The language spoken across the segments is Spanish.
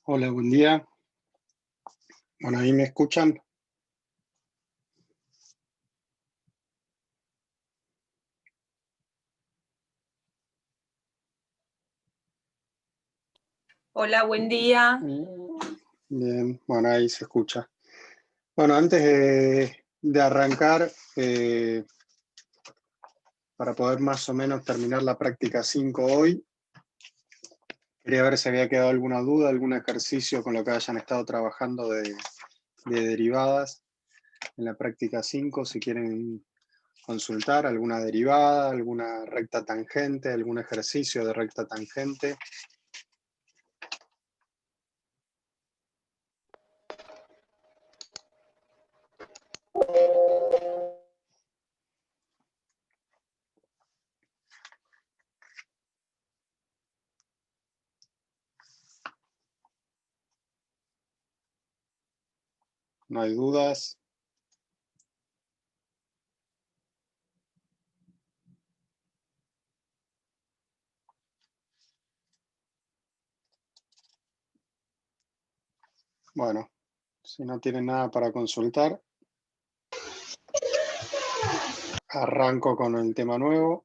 Hola, buen día. Bueno, ahí me escuchan. Hola, buen día. Bien, bueno, ahí se escucha. Bueno, antes de arrancar, para poder más o menos terminar la práctica 5 hoy, quería ver si había quedado alguna duda, algún ejercicio con lo que hayan estado trabajando de derivadas en la práctica 5, si quieren consultar alguna derivada, alguna recta tangente, algún ejercicio de recta tangente. No hay dudas. Bueno, si no tienen nada para consultar, arranco con el tema nuevo.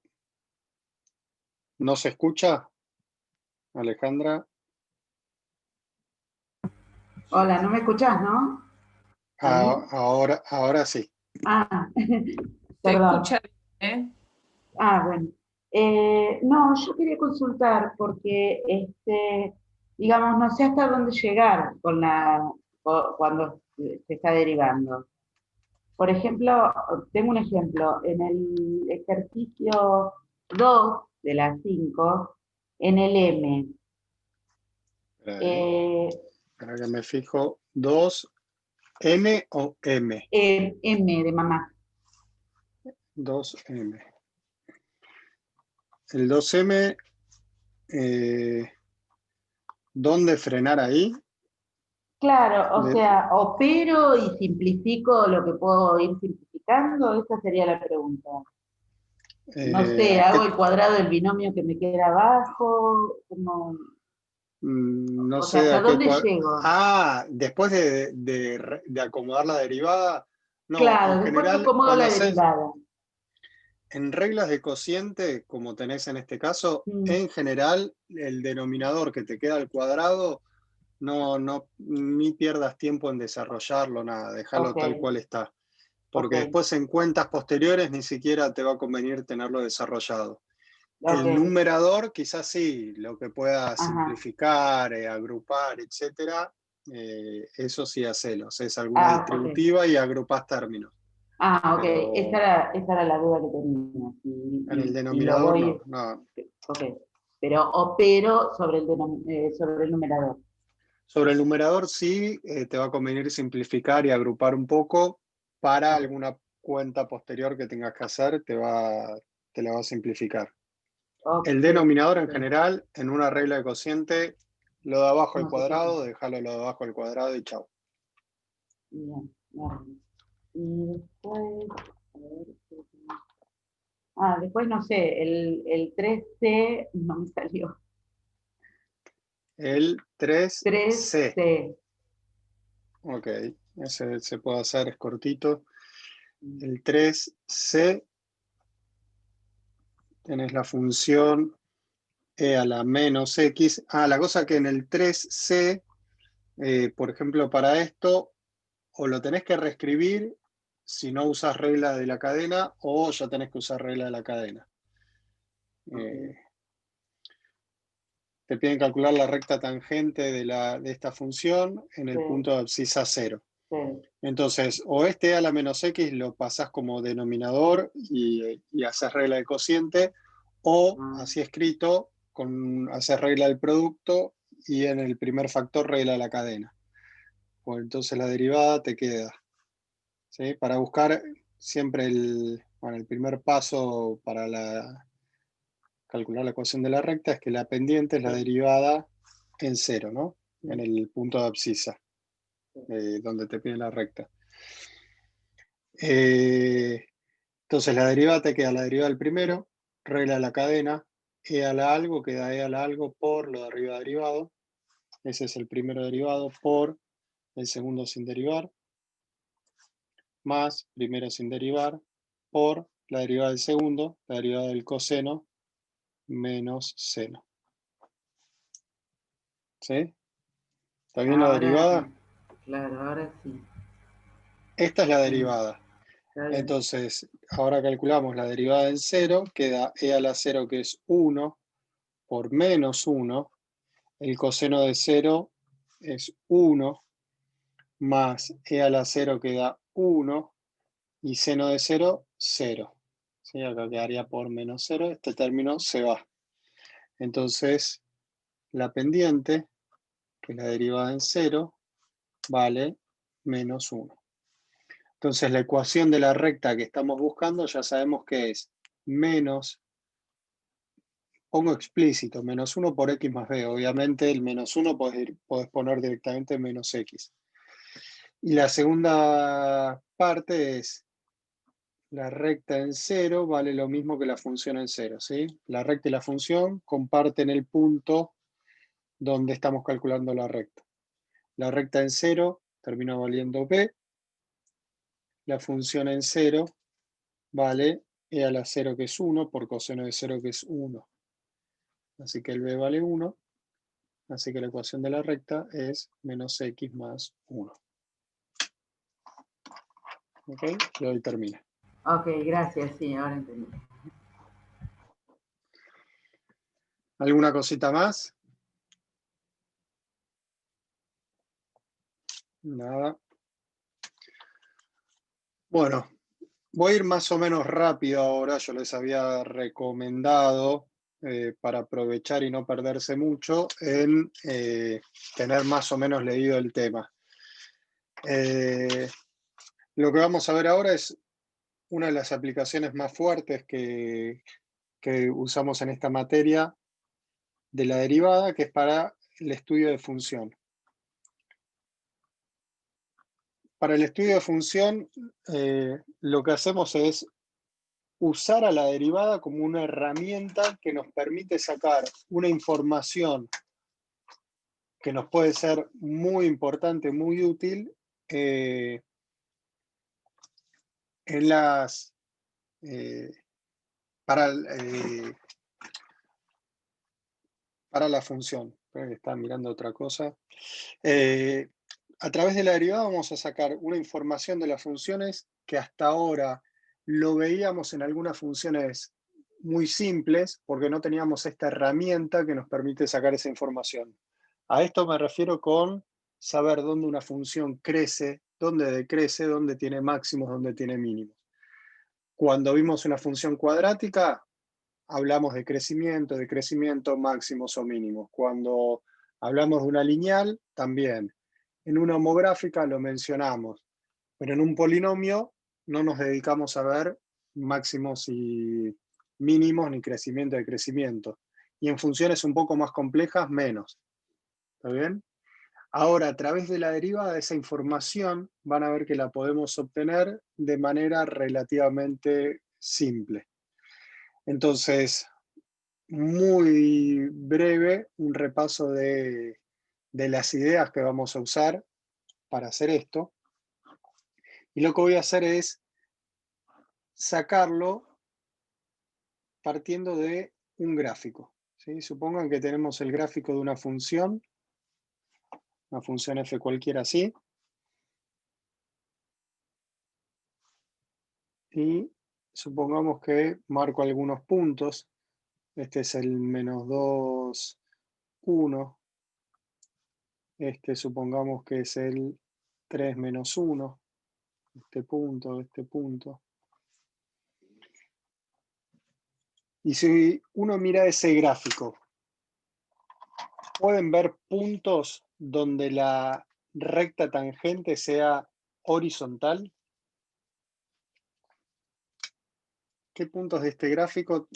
¿No se escucha, Alejandra? Hola, ¿no me escuchás, no? ¿A mí? Ahora sí. Ah, Se perdón. escucha bien, Bueno. No, yo quería consultar porque, digamos, no sé hasta dónde llegar cuando se está derivando. Por ejemplo, tengo un ejemplo. En el ejercicio 2 de las 5, en el M, Espera, eh, espera que me fijo. ¿2 N o M? M de mamá. 2M. El 2M, ¿dónde frenar ahí? Claro, o De- sea, opero y simplifico lo que puedo ir simplificando, esa sería la pregunta. No sé, ¿A hago qué? el cuadrado del binomio que me queda abajo, como, No o sea, sé ¿hasta a qué dónde llego? después de acomodar la derivada. No, en Claro, después que general, acomodo cuando la haces derivada. en reglas de cociente, como tenés en este caso, Mm, en general, el denominador que te queda al cuadrado, ni pierdas tiempo en desarrollarlo, nada, déjalo ok, tal cual está. ok, Porque después en cuentas posteriores ni siquiera te va a convenir tenerlo desarrollado. El ok, numerador, quizás sí, lo que pueda ajá. simplificar, agrupar, etcétera, eso sí hacelo. Haces alguna Ok. distributiva y agrupás términos. Ok, Pero esa era la duda que tenía. en el Y lo denominador voy, no, no. ok, pero opero sobre sobre el numerador. Sobre el numerador sí, te va a convenir simplificar y agrupar un poco para Ok, alguna cuenta posterior que tengas que hacer, te la va a simplificar. El ok, denominador en ok. general, en una regla de cociente, lo de abajo al No se toca. cuadrado, déjalo lo de abajo al cuadrado y chao. Bien, bien. Y después, a ver, después no sé, el 3C no me salió. El 3C. 3C. Ok, ese se puede hacer, es cortito. El 3C, tenés la función e a la menos x. La cosa que en el 3C, por ejemplo, para esto, o lo tenés que reescribir si no usas regla de la cadena, o ya tenés que usar regla de la cadena. Ok, Te piden calcular la recta tangente de esta función en sí, el punto de abscisa 0. sí. Entonces, o este a la menos x lo pasás como denominador y haces regla de cociente, o Ah, así escrito, haces regla del producto y en el primer factor regla de la cadena. Pues entonces la derivada te queda. ¿Sí? Para buscar siempre el primer paso para calcular la ecuación de la recta es que la pendiente es la sí, derivada en cero, ¿no? En sí, el punto de abscisa, sí. donde te pide la recta. Eh, entonces la derivada te queda la derivada del primero, regla de la cadena, e a la algo queda e a la algo por lo de arriba derivado, ese es el primero derivado, por el segundo sin derivar, más primero sin derivar, por la derivada del segundo, la derivada del coseno, menos seno. ¿Sí? ¿Está bien la derivada? Claro, ahora sí. Esta es la Sí, derivada. está bien. Entonces, ahora calculamos la derivada del 0, queda e a la 0 que es 1 por menos 1. El coseno de 0 es 1 más e a la 0 que da 1 y seno de 0, 0. ¿Sí? Acá quedaría por menos 0. Este término se va. Entonces, la pendiente, que es la derivada en 0, vale menos 1. Entonces, la ecuación de la recta que estamos buscando ya sabemos que es menos, pongo explícito, menos 1 por x más b. Obviamente, el menos 1 podés poner directamente menos x. Y la segunda parte es la recta en 0 vale lo mismo que la función en 0, ¿sí? La recta y la función comparten el punto donde estamos calculando la recta. La recta en 0 termina valiendo b, la función en 0 vale e a la 0 que es 1 por coseno de 0 que es 1. Así que el b vale 1, así que la ecuación de la recta es menos x más 1. ¿Ok? Y hoy termina. Ok, gracias, sí, ahora entendí. ¿Alguna cosita más? Nada. Bueno, voy a ir más o menos rápido ahora. Yo les había recomendado, para aprovechar y no perderse mucho, en tener más o menos leído el tema. Lo que vamos a ver ahora es una de las aplicaciones más fuertes que usamos en esta materia de la derivada, que es para el estudio de función. Para el estudio de función, lo que hacemos es usar a la derivada como una herramienta que nos permite sacar una información que nos puede ser muy importante, muy útil en las, para la función. Estaba mirando otra cosa. A través de la derivada vamos a sacar una información de las funciones que hasta ahora lo veíamos en algunas funciones muy simples porque no teníamos esta herramienta que nos permite sacar esa información. A esto me refiero con saber dónde una función crece, dónde decrece, dónde tiene máximos, dónde tiene mínimos. Cuando vimos una función cuadrática, hablamos de crecimiento, máximos o mínimos. Cuando hablamos de una lineal, también. En una homográfica lo mencionamos, pero en un polinomio no nos dedicamos a ver máximos y mínimos ni crecimiento de crecimiento. Y en funciones un poco más complejas, menos. ¿Está bien? Ahora, a través de la derivada de esa información, van a ver que la podemos obtener de manera relativamente simple. Entonces, muy breve, un repaso de las ideas que vamos a usar para hacer esto. Y lo que voy a hacer es sacarlo partiendo de un gráfico. ¿Sí? Supongan que tenemos el gráfico de una función f cualquiera así. Y supongamos que marco algunos puntos. Este es el -2, 1. Este supongamos que es el 3, -1. Este punto, este punto. Y si uno mira ese gráfico, pueden ver puntos donde la recta tangente sea horizontal. ¿Qué puntos de este gráfico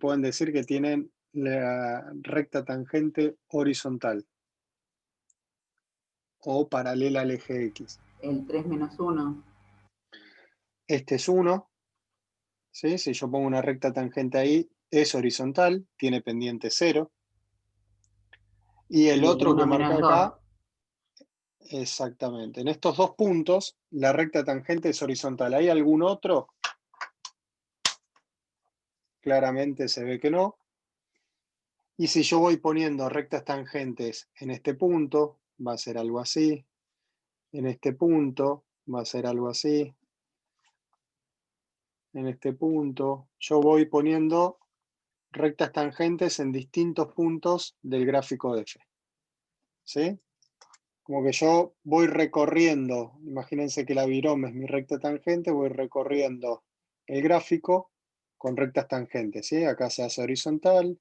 pueden decir que tienen la recta tangente horizontal o paralela al eje X? El 3 menos 1. Este es 1. ¿Sí? Si yo pongo una recta tangente ahí, es horizontal, tiene pendiente 0. Y el Y el otro que 1 marqué menos acá, 2. exactamente. En estos dos puntos, la recta tangente es horizontal. ¿Hay algún otro? Claramente se ve que no. Y si yo voy poniendo rectas tangentes en este punto, va a ser algo así. En este punto, va a ser algo así. En este punto, yo voy poniendo rectas tangentes en distintos puntos del gráfico de F. ¿Sí? Como que yo voy recorriendo, imagínense que la virome es mi recta tangente, voy recorriendo el gráfico con rectas tangentes, ¿sí? Acá se hace horizontal,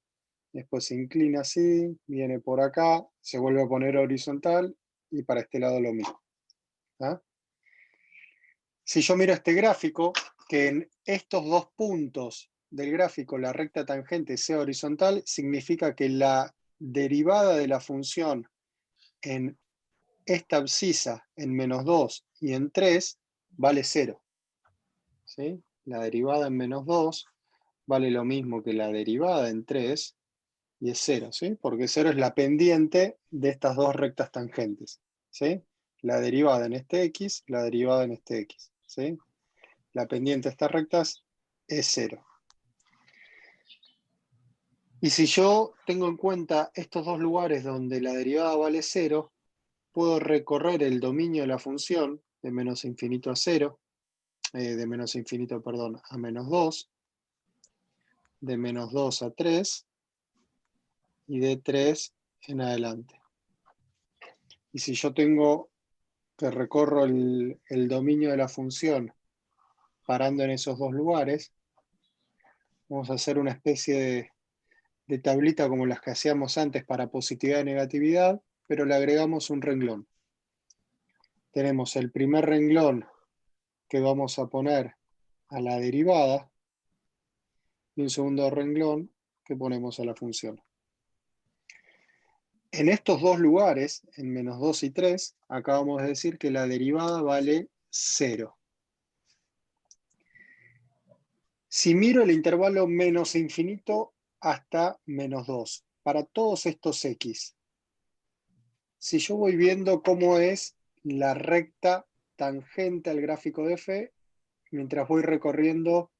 después se inclina así, viene por acá, se vuelve a poner horizontal, y para este lado lo mismo. ¿Ah? Si yo miro este gráfico, que en estos dos puntos del gráfico la recta tangente sea horizontal, significa que la derivada de la función en esta abscisa en -2 y en 3 vale 0. ¿Sí? La derivada en -2 vale lo mismo que la derivada en 3 y es 0, ¿sí? Porque 0 es la pendiente de estas dos rectas tangentes. ¿Sí? La derivada en este x, la derivada en este x. ¿Sí? La pendiente de estas rectas es 0. Y si yo tengo en cuenta estos dos lugares donde la derivada vale 0, puedo recorrer el dominio de la función de menos infinito a 0, de menos infinito, perdón, a -2, de -2 a 3 y de 3 en adelante. Y si yo tengo que recorro el dominio de la función parando en esos dos lugares, vamos a hacer una especie de tablita como las que hacíamos antes para positividad y negatividad, pero le agregamos un renglón. Tenemos el primer renglón que vamos a poner a la derivada y un segundo renglón que ponemos a la función. En estos dos lugares, en -2 y 3, acabamos de decir que la derivada vale 0. Si miro el intervalo menos infinito hasta -2, para todos estos x, si yo voy viendo cómo es la recta tangente al gráfico de F, mientras voy recorriendo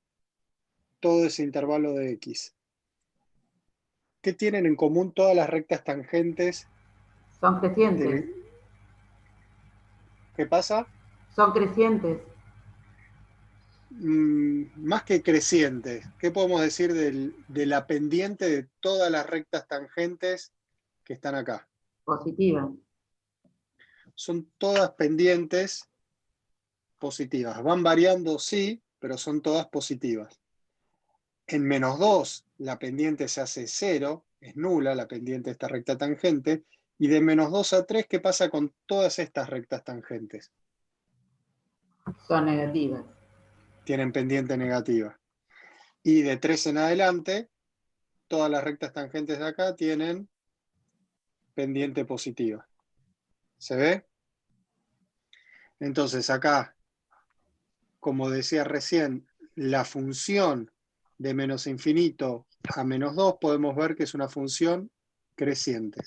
todo ese intervalo de x. ¿Qué tienen en común todas las rectas tangentes? Son crecientes. ¿Qué pasa? Son crecientes. Más que crecientes, ¿qué podemos decir de la pendiente de todas las rectas tangentes que están acá? Positivas. Son todas pendientes positivas. Van variando, sí, pero son todas positivas. En -2 la pendiente se hace 0, es nula la pendiente de esta recta tangente, y de -2 a 3, ¿qué pasa con todas estas rectas tangentes? Son negativas. Tienen pendiente negativa. Y de 3 en adelante, todas las rectas tangentes de acá tienen pendiente positiva. ¿Se ve? Entonces acá, como decía recién, la función de menos infinito a -2 podemos ver que es una función creciente.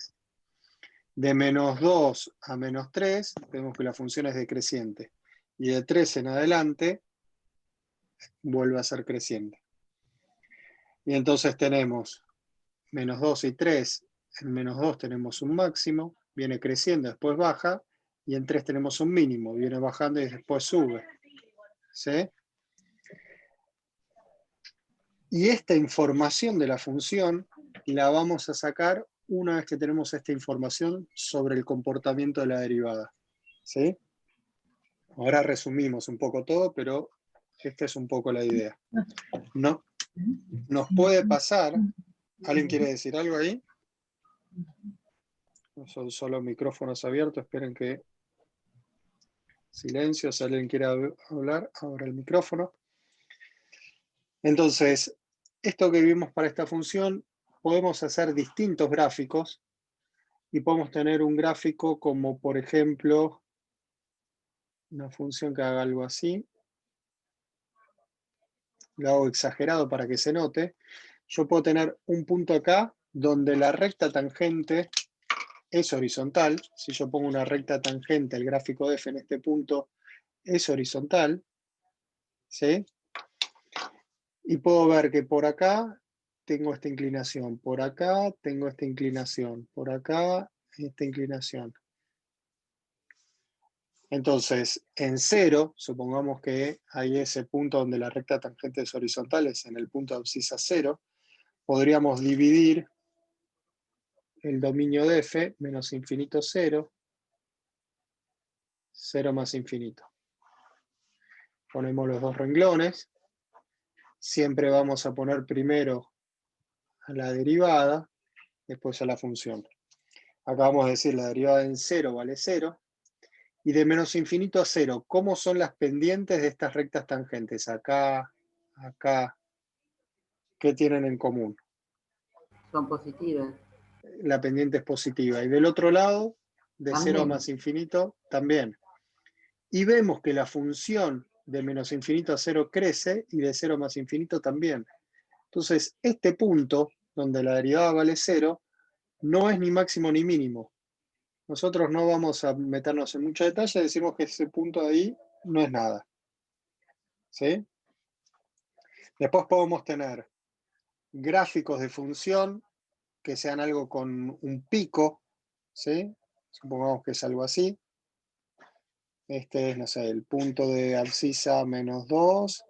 De -2 a -3 vemos que la función es decreciente. Y de 3 en adelante vuelve a ser creciente. Y entonces tenemos -2 y 3. En -2 tenemos un máximo, viene creciendo, después baja, y en 3 tenemos un mínimo, viene bajando y después sube. ¿Sí? Y esta información de la función la vamos a sacar una vez que tenemos esta información sobre el comportamiento de la derivada. ¿Sí? Ahora resumimos un poco todo, pero esta es un poco la idea. No, nos puede pasar, ¿alguien quiere decir algo ahí? No son solo micrófonos abiertos, esperen que... Silencio, si alguien quiere hablar, abra el micrófono. Entonces, esto que vimos para esta función, podemos hacer distintos gráficos y podemos tener un gráfico como, por ejemplo, una función que haga algo así. Lo hago exagerado para que se note. Yo puedo tener un punto acá donde la recta tangente es horizontal. Si yo pongo una recta tangente, el gráfico de f en este punto es horizontal, ¿sí? Y puedo ver que por acá tengo esta inclinación, por acá tengo esta inclinación, por acá esta inclinación. Entonces, en 0, supongamos que hay ese punto donde la recta tangente es horizontal, es en el punto de abscisa 0, podríamos dividir el dominio de f, menos infinito 0, 0 más infinito. Ponemos los dos renglones. Siempre vamos a poner primero a la derivada, después a la función. Acá vamos a decir la derivada en 0 vale 0. Y de menos infinito a 0, ¿cómo son las pendientes de estas rectas tangentes? Acá, acá, ¿qué tienen en común? Son positivas. La pendiente es positiva. Y del otro lado, de También. 0 a más infinito, también. Y vemos que la función de menos infinito a 0 crece y de 0 a más infinito también. Entonces, este punto, donde la derivada vale 0, no es ni máximo ni mínimo. Nosotros no vamos a meternos en mucho detalle, decimos que ese punto de ahí no es nada. ¿Sí? Después podemos tener gráficos de función que sean algo con un pico, ¿sí? Supongamos que es algo así. Este es, no sé, el punto de abscisa menos 2.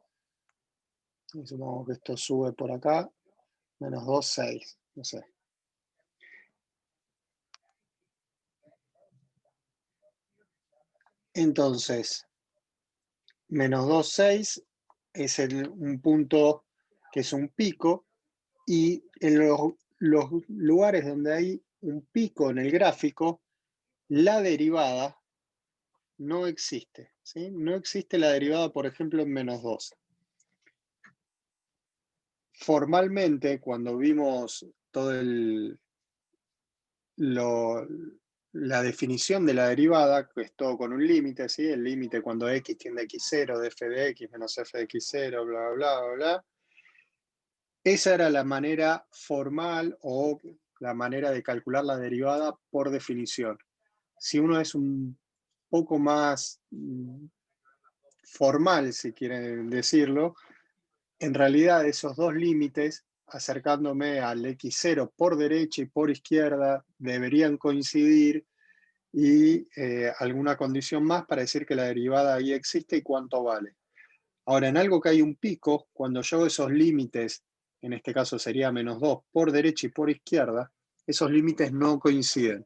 Y supongamos que esto sube por acá. Menos 2, 6. No sé. Entonces, menos 2, 6 es un punto que es un pico. Y en los lugares donde hay un pico en el gráfico, la derivada no existe, ¿sí? No existe la derivada, por ejemplo, en menos 2. Formalmente, cuando vimos todo la definición de la derivada, que es todo con un límite, ¿sí? El límite cuando x tiende a x0, de f de x menos f de x0, bla, bla, bla, bla. Esa era la manera formal o la manera de calcular la derivada por definición. Si uno es un poco más formal, si quieren decirlo, en realidad esos dos límites, acercándome al x0 por derecha y por izquierda, deberían coincidir y alguna condición más para decir que la derivada ahí existe y cuánto vale. Ahora, en algo que hay un pico, cuando yo hago esos límites, en este caso sería menos 2 por derecha y por izquierda, esos límites no coinciden.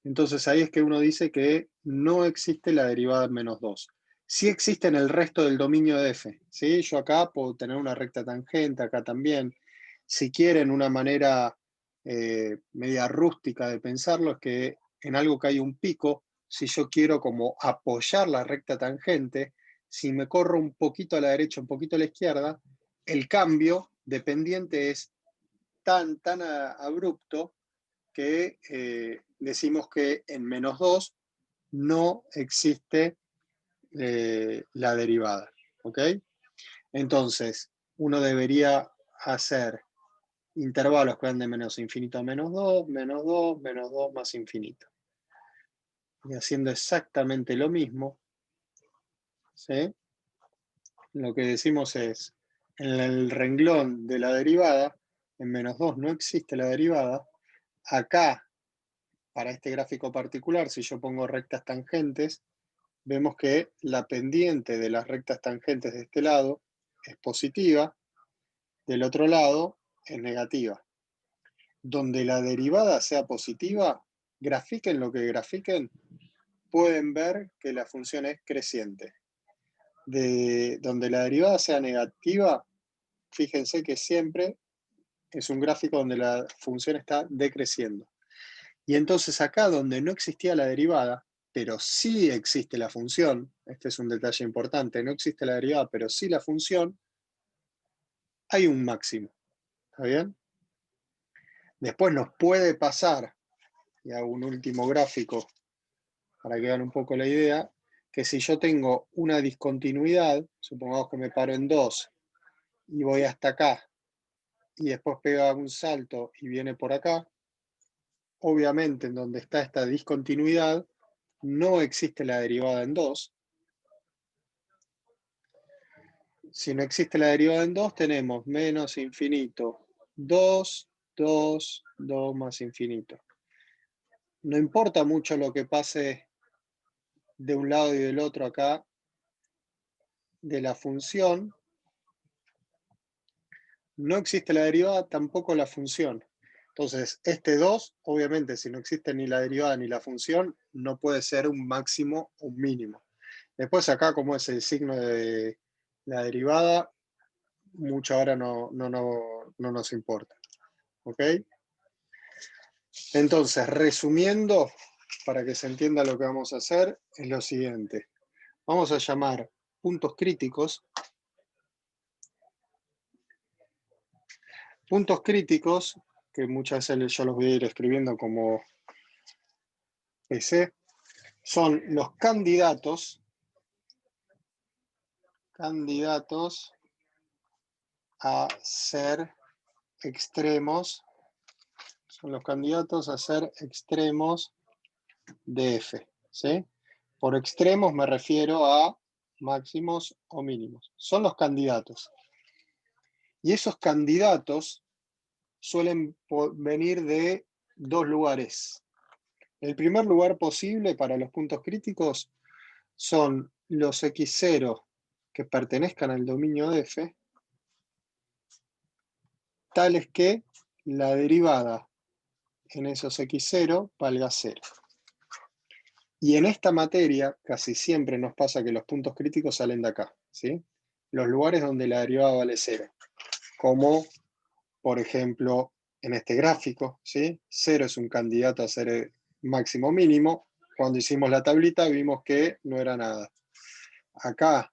Entonces ahí es que uno dice que no existe la derivada en menos 2. Sí existe en el resto del dominio de f. ¿Sí? Yo acá puedo tener una recta tangente, acá también. Si quieren una manera media rústica de pensarlo, es que en algo que hay un pico, si yo quiero como apoyar la recta tangente, si me corro un poquito a la derecha, un poquito a la izquierda, el cambio de pendiente es tan abrupto que decimos que en menos 2 no existe la derivada. ¿Ok? Entonces, uno debería hacer intervalos que van de menos infinito a menos 2, menos 2, menos 2 más infinito. Y haciendo exactamente lo mismo, ¿sí? Lo que decimos es, en el renglón de la derivada, en menos 2 no existe la derivada. Acá, para este gráfico particular, si yo pongo rectas tangentes, vemos que la pendiente de las rectas tangentes de este lado es positiva, del otro lado es negativa. Donde la derivada sea positiva, grafiquen lo que grafiquen, pueden ver que la función es creciente. Donde la derivada sea negativa, fíjense que siempre es un gráfico donde la función está decreciendo. Y entonces acá donde no existía la derivada, pero sí existe la función, este es un detalle importante, no existe la derivada, pero sí la función, hay un máximo. ¿Está bien? Después nos puede pasar, y hago un último gráfico para que vean un poco la idea, que si yo tengo una discontinuidad, supongamos que me paro en 2 y voy hasta acá, y después pega un salto y viene por acá, obviamente en donde está esta discontinuidad, no existe la derivada en 2. Si no existe la derivada en 2, tenemos menos infinito, 2, 2, 2 más infinito. No importa mucho lo que pase de un lado y del otro acá de la función. No existe la derivada, tampoco la función. Entonces, este 2, obviamente, si no existe ni la derivada ni la función, no puede ser un máximo o un mínimo. Después acá, como es el signo de la derivada, mucho ahora no nos importa. ¿Ok? Entonces, resumiendo, para que se entienda lo que vamos a hacer, es lo siguiente. Vamos a llamar puntos críticos. Puntos críticos, que muchas veces yo los voy a ir escribiendo como PC, son los candidatos a ser extremos, de F, ¿sí? Por extremos me refiero a máximos o mínimos. Son los candidatos. Y esos candidatos suelen venir de dos lugares. El primer lugar posible para los puntos críticos son los x0 que pertenezcan al dominio de F, tales que la derivada en esos x0 valga 0. Y en esta materia casi siempre nos pasa que los puntos críticos salen de acá, ¿sí? Los lugares donde la derivada vale 0. Como, por ejemplo, en este gráfico, ¿sí? 0 es un candidato a ser máximo o mínimo. Cuando hicimos la tablita vimos que no era nada. Acá,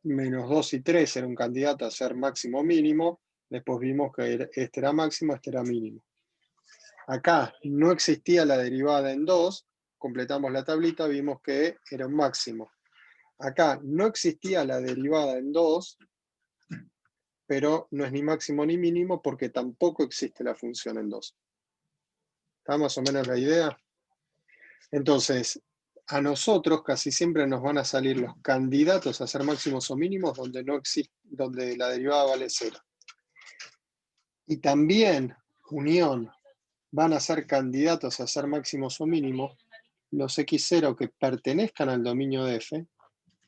menos 2 y 3 era un candidato a ser máximo o mínimo. Después vimos que este era máximo, este era mínimo. Acá no existía la derivada en 2. Completamos la tablita, vimos que era un máximo. Acá no existía la derivada en 2, pero no es ni máximo ni mínimo porque tampoco existe la función en 2. ¿Está más o menos la idea? Entonces, a nosotros casi siempre nos van a salir los candidatos a ser máximos o mínimos donde, no existe, donde la derivada vale 0. Y también, unión, van a ser candidatos a ser máximos o mínimos los x0 que pertenezcan al dominio de F,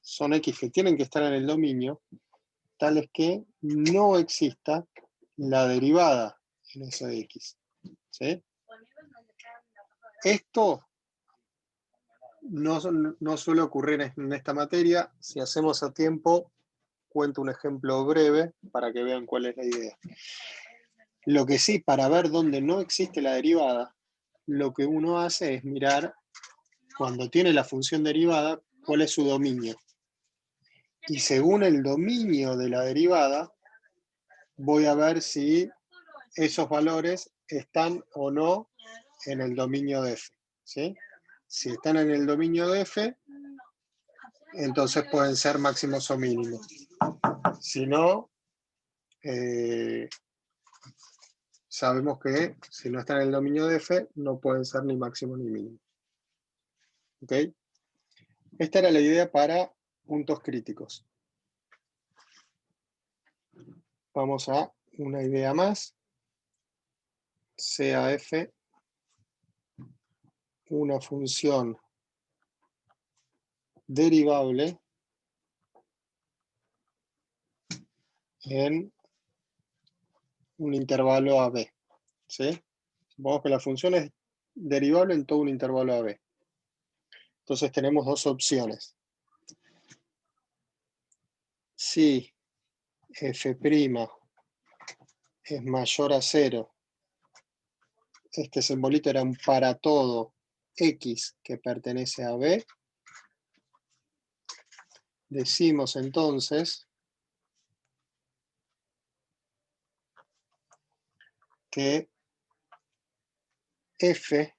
son x que tienen que estar en el dominio, tales que no exista la derivada en ese de x. ¿Sí? Esto no suele ocurrir en esta materia. Si hacemos a tiempo, cuento un ejemplo breve para que vean cuál es la idea. Lo que sí, para ver dónde no existe la derivada, lo que uno hace es mirar, cuando tiene la función derivada, cuál es su dominio. Y según el dominio de la derivada, voy a ver si esos valores están o no en el dominio de F. ¿Sí? Si están en el dominio de F, entonces pueden ser máximos o mínimos. Si no, sabemos que si no están en el dominio de F, no pueden ser ni máximo ni mínimo. ¿Ok? Esta era la idea para puntos críticos. Vamos a una idea más. Sea F una función derivable en un intervalo AB. ¿Sí? Supongamos que la función es derivable en todo un intervalo AB. Entonces tenemos dos opciones. Si F' es mayor a 0, este simbolito era un para todo X que pertenece a B, decimos entonces que F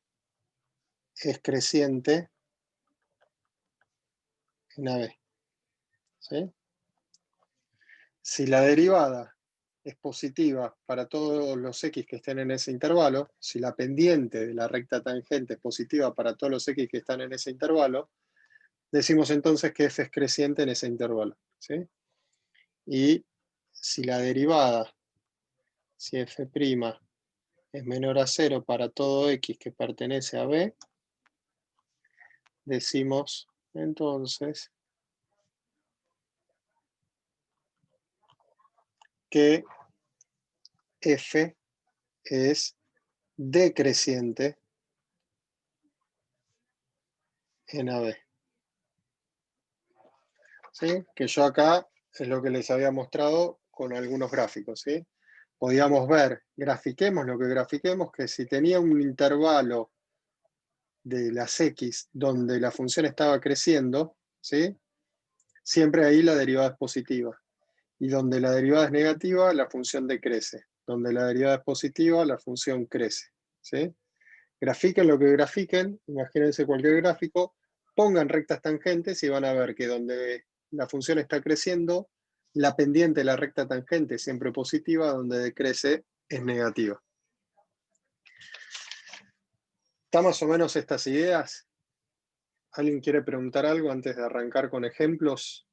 es creciente en AB. ¿Sí? Si la derivada es positiva para todos los x que estén en ese intervalo, si la pendiente de la recta tangente es positiva para todos los x que están en ese intervalo, decimos entonces que f es creciente en ese intervalo, ¿sí? Y si la derivada, si f' es menor a 0 para todo x que pertenece a b, decimos entonces que f es decreciente en AB. ¿Sí? Que yo acá es lo que les había mostrado con algunos gráficos, ¿sí? Podíamos ver, grafiquemos lo que grafiquemos, que si tenía un intervalo de las x donde la función estaba creciendo, ¿sí? Siempre ahí la derivada es positiva. Y donde la derivada es negativa, la función decrece. Donde la derivada es positiva, la función crece, ¿sí? Grafiquen lo que grafiquen, imagínense cualquier gráfico, pongan rectas tangentes y van a ver que donde la función está creciendo, la pendiente de la recta tangente es siempre positiva, donde decrece es negativa. ¿Están más o menos estas ideas? ¿Alguien quiere preguntar algo antes de arrancar con ejemplos?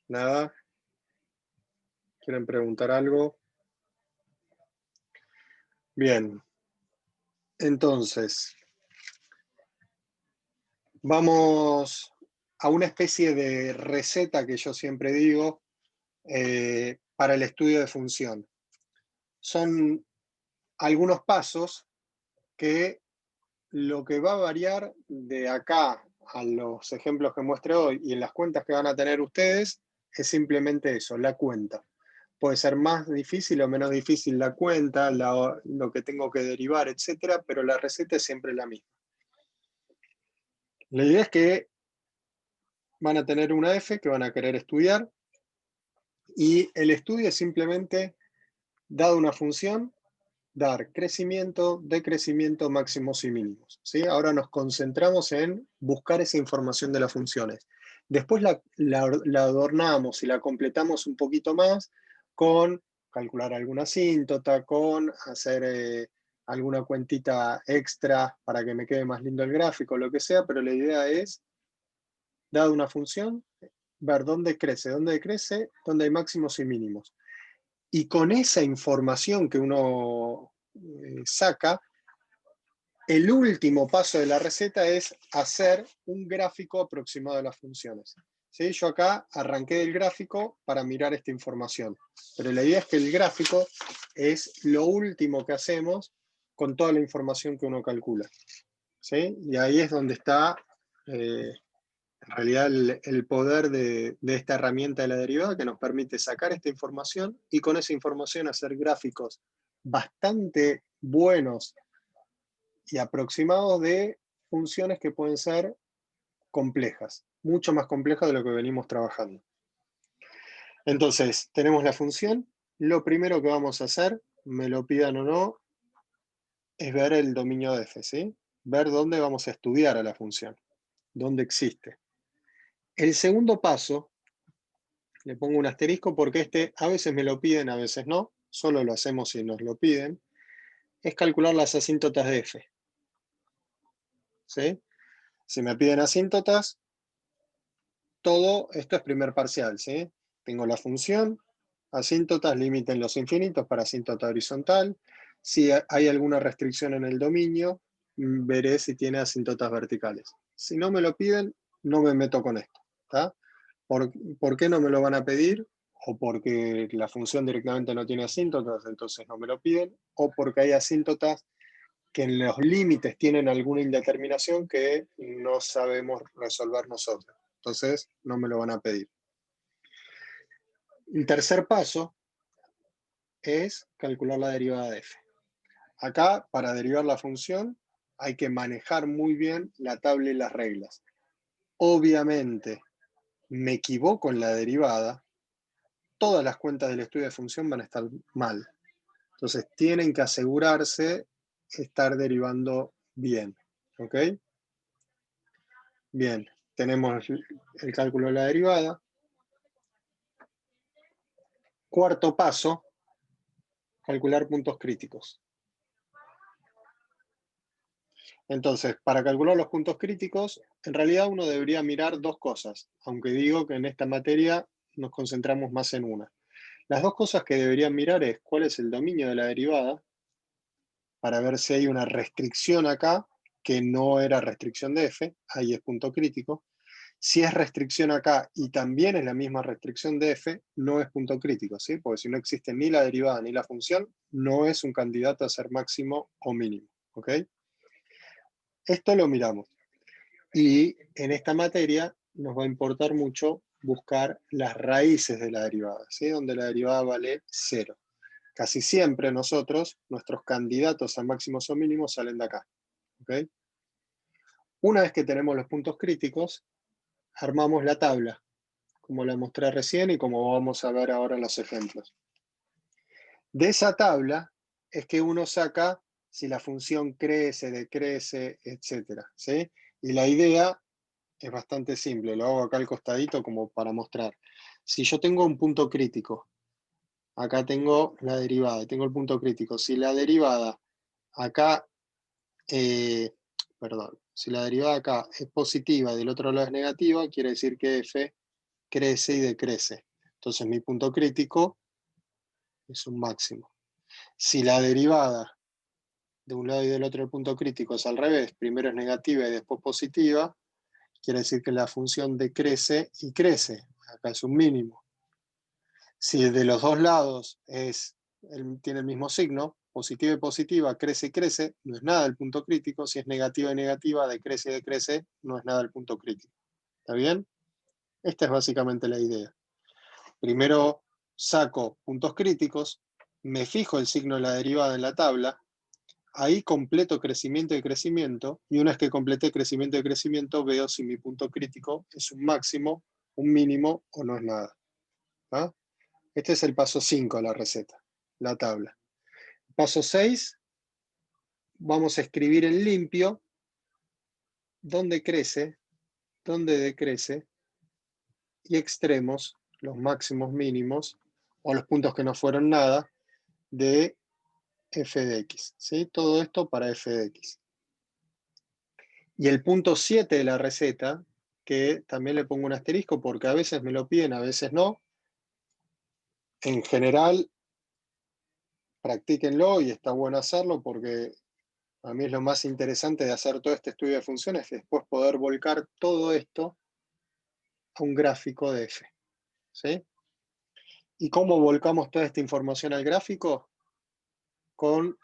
¿Nada? ¿Quieren preguntar algo? Bien. Entonces, vamos a una especie de receta que yo siempre digo para el estudio de función. Son algunos pasos que lo que va a variar de acá a los ejemplos que muestre hoy y en las cuentas que van a tener ustedes es simplemente eso, la cuenta. Puede ser más difícil o menos difícil la cuenta, lo que tengo que derivar, etcétera, pero la receta es siempre la misma. La idea es que van a tener una F que van a querer estudiar y el estudio es simplemente, dado una función, dar crecimiento, decrecimiento, máximos y mínimos, ¿sí? Ahora nos concentramos en buscar esa información de las funciones. Después la adornamos y la completamos un poquito más con calcular alguna asíntota, con hacer alguna cuentita extra para que me quede más lindo el gráfico, lo que sea, pero la idea es, dada una función, ver dónde decrece, dónde hay máximos y mínimos. Y con esa información que uno saca, el último paso de la receta es hacer un gráfico aproximado de las funciones. ¿Sí? Yo acá arranqué del gráfico para mirar esta información, pero la idea es que el gráfico es lo último que hacemos con toda la información que uno calcula. ¿Sí? Y ahí es donde está en realidad el poder de esta herramienta de la derivada que nos permite sacar esta información y con esa información hacer gráficos bastante buenos y aproximados de funciones que pueden ser complejas, mucho más complejas de lo que venimos trabajando. Entonces, tenemos la función. Lo primero que vamos a hacer, me lo pidan o no, es ver el dominio de f, ¿sí? Ver dónde vamos a estudiar a la función, dónde existe. El segundo paso, le pongo un asterisco porque a veces me lo piden, a veces no, solo lo hacemos si nos lo piden, es calcular las asíntotas de f. ¿Sí? Si me piden asíntotas, todo esto es primer parcial, ¿sí? Tengo la función, asíntotas, límite en los infinitos para asíntota horizontal. Si hay alguna restricción en el dominio, veré si tiene asíntotas verticales. Si no me lo piden, no me meto con esto. ¿Tá? ¿Por qué no me lo van a pedir? O porque la función directamente no tiene asíntotas, entonces no me lo piden, o porque hay asíntotas que en los límites tienen alguna indeterminación que no sabemos resolver nosotros. Entonces no me lo van a pedir. El tercer paso es calcular la derivada de f. Acá, para derivar la función, hay que manejar muy bien la tabla y las reglas. Obviamente, me equivoco en la derivada, todas las cuentas del estudio de función van a estar mal. Entonces, tienen que asegurarse de estar derivando bien. ¿Ok? Bien. tenemos el cálculo de la derivada. Cuarto paso, calcular puntos críticos. Entonces, para calcular los puntos críticos, en realidad uno debería mirar dos cosas, aunque digo que en esta materia nos concentramos más en una. Las dos cosas que deberían mirar es cuál es el dominio de la derivada, para ver si hay una restricción acá, que no era restricción de f, ahí es punto crítico. Si es restricción acá y también es la misma restricción de f, no es punto crítico, ¿sí? Porque si no existe ni la derivada ni la función, no es un candidato a ser máximo o mínimo, ¿ok? Esto lo miramos. Y en esta materia nos va a importar mucho buscar las raíces de la derivada, ¿sí? Donde la derivada vale 0. Casi siempre nosotros, nuestros candidatos a máximos o mínimos salen de acá, ¿ok? Una vez que tenemos los puntos críticos, armamos la tabla, como la mostré recién y como vamos a ver ahora en los ejemplos. De esa tabla es que uno saca si la función crece, decrece, etc. ¿sí? Y la idea es bastante simple, lo hago acá al costadito como para mostrar. Si yo tengo un punto crítico, acá tengo la derivada, tengo el punto crítico. Si la derivada acá, si la derivada acá es positiva y del otro lado es negativa, quiere decir que f crece y decrece. Entonces mi punto crítico es un máximo. Si la derivada de un lado y del otro del punto crítico es al revés, primero es negativa y después positiva, quiere decir que la función decrece y crece. Acá es un mínimo. Si de los dos lados tiene el mismo signo, positiva y positiva, crece y crece, no es nada el punto crítico. Si es negativa y negativa, decrece y decrece, no es nada el punto crítico. ¿Está bien? Esta es básicamente la idea. Primero saco puntos críticos, me fijo el signo de la derivada en la tabla, ahí completo crecimiento y crecimiento, y una vez que completé crecimiento y crecimiento, veo si mi punto crítico es un máximo, un mínimo o no es nada. ¿Ah? Este es el paso 5 de la receta, la tabla. Paso 6, vamos a escribir en limpio dónde crece, dónde decrece, y extremos, los máximos mínimos, o los puntos que no fueron nada, de f de x. ¿Sí? Todo esto para f de x. Y el punto 7 de la receta, que también le pongo un asterisco porque a veces me lo piden, a veces no. En general, practíquenlo y está bueno hacerlo porque a mí es lo más interesante de hacer todo este estudio de funciones, es después poder volcar todo esto a un gráfico de f. ¿Sí? ¿Y cómo volcamos toda esta información al gráfico? Con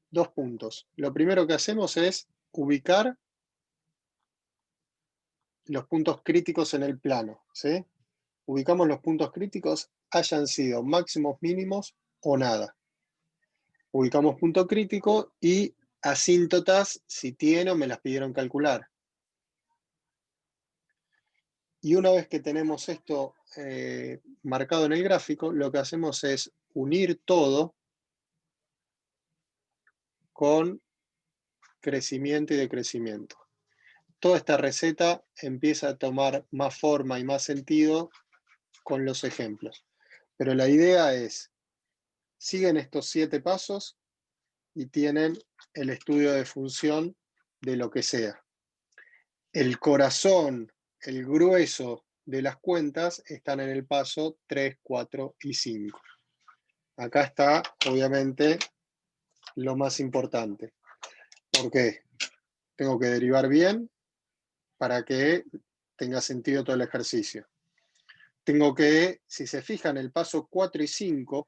dos puntos. Lo primero que hacemos es ubicar los puntos críticos en el plano. ¿Sí? Ubicamos los puntos críticos, hayan sido máximos, mínimos o nada. Ubicamos punto crítico y asíntotas, si tiene o me las pidieron calcular. Y una vez que tenemos esto marcado en el gráfico, lo que hacemos es unir todo con crecimiento y decrecimiento. Toda esta receta empieza a tomar más forma y más sentido con los ejemplos. Pero la idea es, siguen estos 7 pasos y tienen el estudio de función de lo que sea. El corazón, el grueso de las cuentas están en el paso 3, 4 y 5. Acá está, obviamente, lo más importante. ¿Por qué? Tengo que derivar bien para que tenga sentido todo el ejercicio. Tengo que, si se fijan, el paso 4 y 5,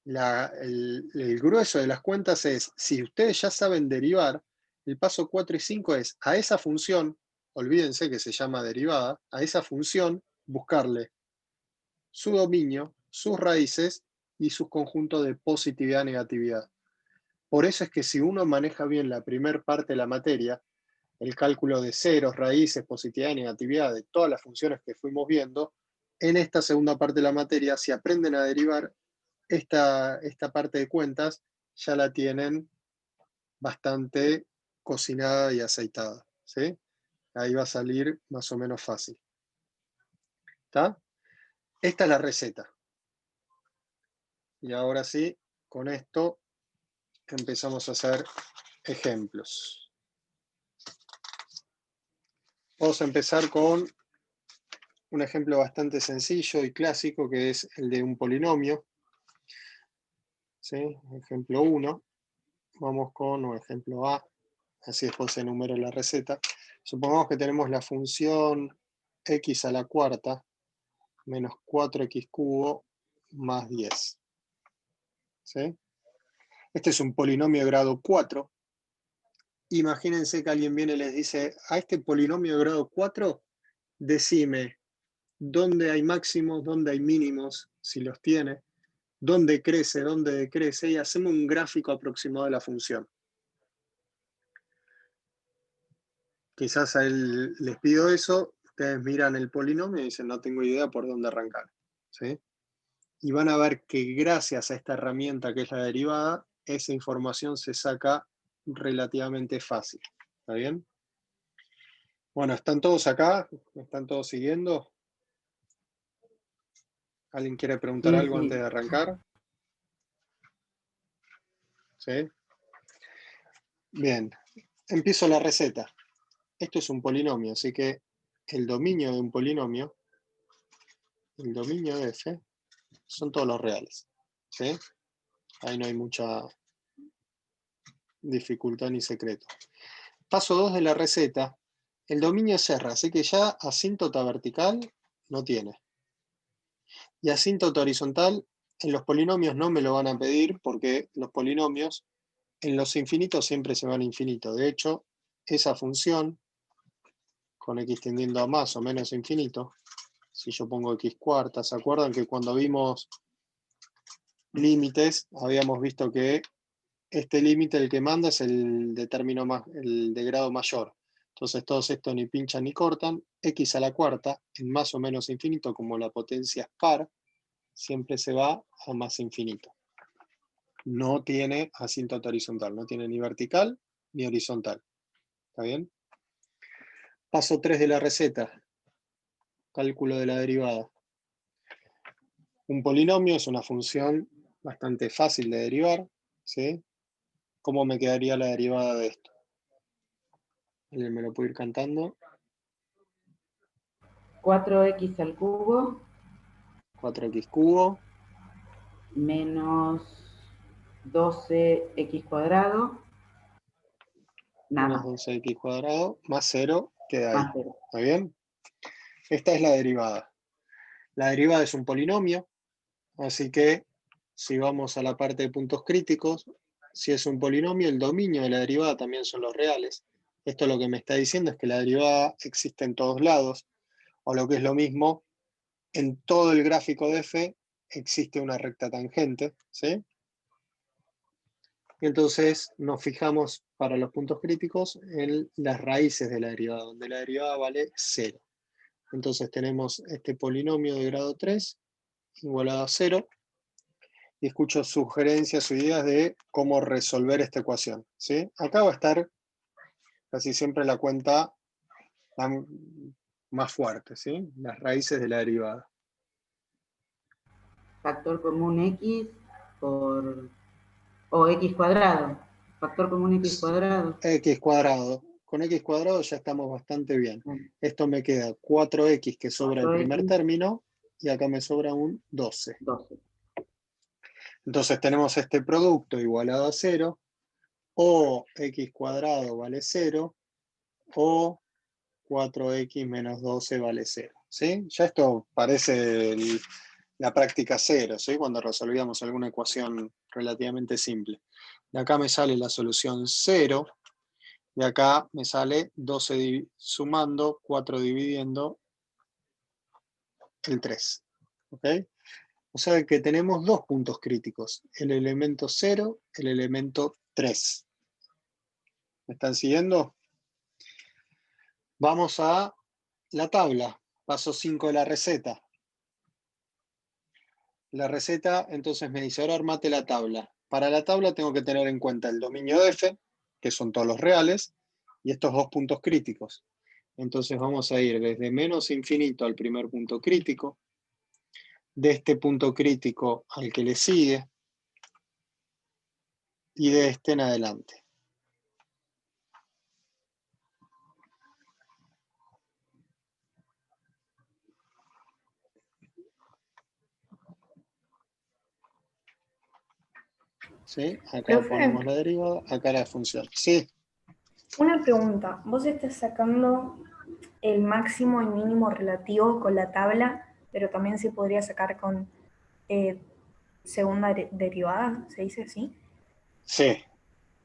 el grueso de las cuentas es, si ustedes ya saben derivar, el paso 4 y 5 es a esa función, olvídense que se llama derivada, a esa función buscarle su dominio, sus raíces y sus conjuntos de positividad y negatividad. Por eso es que si uno maneja bien la primera parte de la materia, el cálculo de ceros, raíces, positividad y negatividad de todas las funciones que fuimos viendo, en esta segunda parte de la materia, si aprenden a derivar, esta parte de cuentas ya la tienen bastante cocinada y aceitada. ¿Sí? Ahí va a salir más o menos fácil. ¿Está? Esta es la receta. Y ahora sí, con esto empezamos a hacer ejemplos. Vamos a empezar con un ejemplo bastante sencillo y clásico, que es el de un polinomio. ¿Sí? Ejemplo 1. Vamos con un ejemplo A. Así después se enumera la receta. Supongamos que tenemos la función x a la cuarta menos 4x cubo más 10. ¿Sí? Este es un polinomio de grado 4. Imagínense que alguien viene y les dice, a este polinomio de grado 4, decime dónde hay máximos, dónde hay mínimos, si los tiene, dónde crece, dónde decrece, y hacemos un gráfico aproximado de la función. Quizás a él les pido eso, ustedes miran el polinomio y dicen, no tengo idea por dónde arrancar. ¿Sí? Y van a ver que gracias a esta herramienta que es la derivada, esa información se saca relativamente fácil. ¿Está bien? Bueno, ¿están todos acá? ¿Me están todos siguiendo? ¿Alguien quiere preguntar Sí, algo sí. antes de arrancar? ¿Sí? Bien, empiezo la receta. Esto es un polinomio, así que el dominio de un polinomio, el dominio de f, son todos los reales. ¿Sí? Ahí no hay mucha dificultad ni secreto. Paso 2 de la receta. El dominio es R, así que ya asíntota vertical no tiene. Y asíntota horizontal, en los polinomios no me lo van a pedir porque los polinomios en los infinitos siempre se van a infinito. De hecho, esa función, con x tendiendo a más o menos infinito, si yo pongo x cuarta, ¿se acuerdan que cuando vimos límites habíamos visto que este límite el que manda es el de término más, el de grado mayor? Entonces todos estos ni pinchan ni cortan. X a la cuarta, en más o menos infinito, como la potencia es par, siempre se va a más infinito. No tiene asíntota horizontal, no tiene ni vertical ni horizontal. ¿Está bien? Paso 3 de la receta. Cálculo de la derivada. Un polinomio es una función bastante fácil de derivar. ¿Sí? ¿Cómo me quedaría la derivada de esto? ¿Alguien me lo puede ir cantando? 4x al cubo 4x cubo menos 12x cuadrado, menos nada, 12x cuadrado más 0 queda ahí. más 0. ¿Está bien? Esta es la derivada. La derivada es un polinomio, así que si vamos a la parte de puntos críticos, si es un polinomio, el dominio de la derivada también son los reales. Esto lo que me está diciendo es que la derivada existe en todos lados, o lo que es lo mismo, en todo el gráfico de f existe una recta tangente, ¿sí? Y entonces nos fijamos para los puntos críticos en las raíces de la derivada, donde la derivada vale 0. Entonces tenemos este polinomio de grado 3 igualado a 0, y escucho sugerencias o ideas de cómo resolver esta ecuación. ¿Sí? Acá va a estar casi siempre la cuenta más fuerte, ¿sí? Las raíces de la derivada. Factor común x por, o x cuadrado. Factor común x cuadrado. X cuadrado. Con x cuadrado ya estamos bastante bien. Esto me queda 4x que sobra el primer 4x, término, y acá me sobra un 12. 12. Entonces tenemos este producto igualado a 0, o x cuadrado vale 0, o 4x menos 12 vale 0. ¿Sí? Ya esto parece la práctica 0, ¿sí? Cuando resolvíamos alguna ecuación relativamente simple. De acá me sale la solución 0, de acá me sale 12 sumando, 4 dividiendo, el 3. ¿Ok? O sea que tenemos dos puntos críticos, el elemento 0, el elemento 3. ¿Me están siguiendo? Vamos a la tabla, paso 5 de la receta. La receta entonces me dice, ahora armate la tabla. Para la tabla tengo que tener en cuenta el dominio de f, que son todos los reales, y estos dos puntos críticos. Entonces vamos a ir desde menos infinito al primer punto crítico, de este punto crítico al que le sigue, y de este en adelante. ¿Sí? Acá Profe, ponemos la derivada, acá la función. Sí, una pregunta. Vos estás sacando el máximo y mínimo relativo con la tabla, pero también se podría sacar con eh, segunda derivada, ¿se dice así? sí.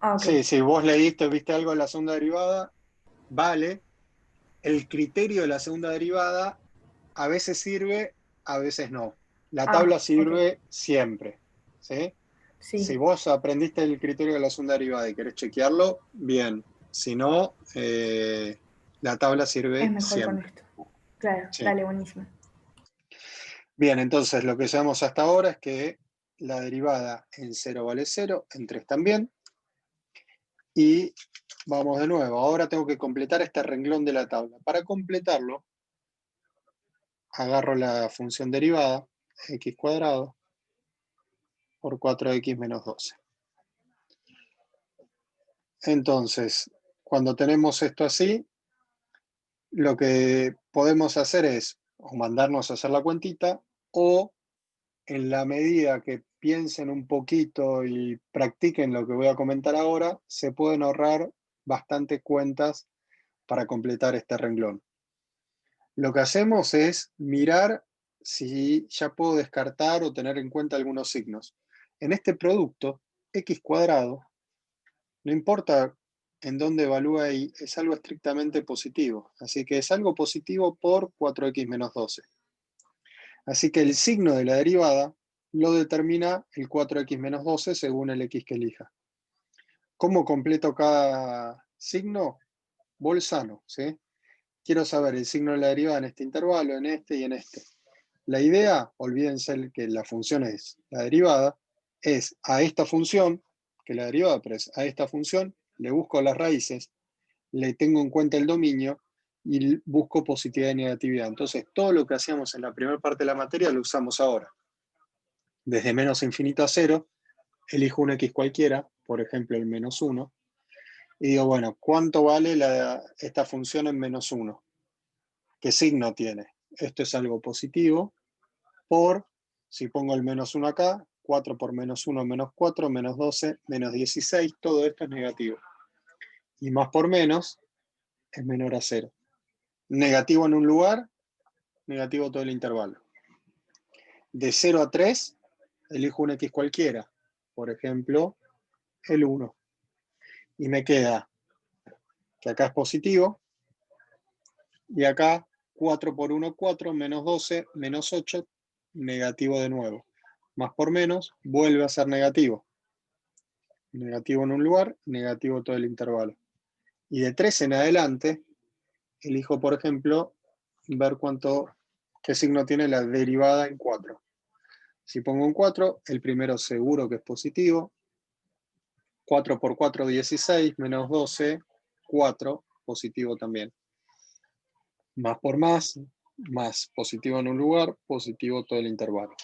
Ah, ok. Sí, si vos leíste, viste algo de la segunda derivada, vale. El criterio de la segunda derivada a veces sirve, a veces no. La tabla Ah, ok. sirve siempre, ¿sí? Si Sí, vos aprendiste el criterio de la segunda derivada y querés chequearlo, bien. Si no, la tabla es sirve mejor con siempre. esto. Claro, Sí. dale, buenísimo. Bien, entonces lo que sabemos hasta ahora es que la derivada en 0 vale 0, en 3 también. Y vamos de nuevo. Ahora tengo que completar este renglón de la tabla. Para completarlo, agarro la función derivada, x cuadrado, por 4x menos 12. Entonces, cuando tenemos esto así, lo que podemos hacer es o mandarnos a hacer la cuentita, o en la medida que piensen un poquito y practiquen lo que voy a comentar ahora, se pueden ahorrar bastantes cuentas para completar este renglón. Lo que hacemos es mirar si ya puedo descartar o tener en cuenta algunos signos. En este producto, x cuadrado, no importa en dónde evalúe ahí, es algo estrictamente positivo. Así que es algo positivo por 4x menos 12. Así que el signo de la derivada lo determina el 4x menos 12 según el x que elija. ¿Cómo completo cada signo? Bolzano, ¿sí? Quiero saber el signo de la derivada en este intervalo, en este y en este. La idea, olvídense que la función es la derivada, es a esta función, que la derivada, pero es a esta función, le busco las raíces, le tengo en cuenta el dominio y busco positividad y negatividad. Entonces, todo lo que hacíamos en la primera parte de la materia lo usamos ahora. Desde menos infinito a cero, elijo un x cualquiera, por ejemplo el menos 1, y digo, bueno, ¿cuánto vale esta función en menos 1? ¿Qué signo tiene? Esto es algo positivo, por, si pongo el menos 1 acá, 4 por menos 1, menos 4, menos 12, menos 16, todo esto es negativo. Y más por menos es menor a 0. Negativo en un lugar, negativo todo el intervalo. De 0 a 3, elijo un x cualquiera, por ejemplo, el 1. Y me queda que acá es positivo, y acá 4 por 1, 4, menos 12, menos 8, negativo de nuevo. Más por menos, vuelve a ser negativo. Negativo en un lugar, negativo todo el intervalo. Y de 3 en adelante, elijo, por ejemplo, ver qué signo tiene la derivada en 4. Si pongo un 4, el primero seguro que es positivo. 4 por 4, 16, menos 12, 4, positivo también. Más por más positivo en un lugar, positivo todo el intervalo.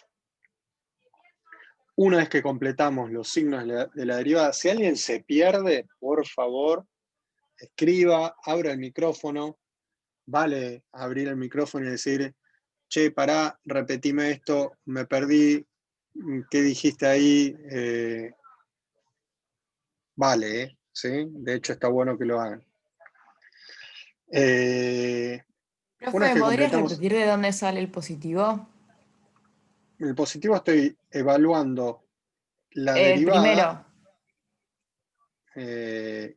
Una vez que completamos los signos de la derivada, si alguien se pierde, por favor, escriba, abra el micrófono. Vale abrir el micrófono y decir, che, pará, repetime esto, me perdí, ¿qué dijiste ahí? Vale, ¿sí? De hecho está bueno que lo hagan. Una vez Profe, que ¿podrías completamos repetir de dónde sale el positivo? el positivo, estoy evaluando la El derivada, primero, eh,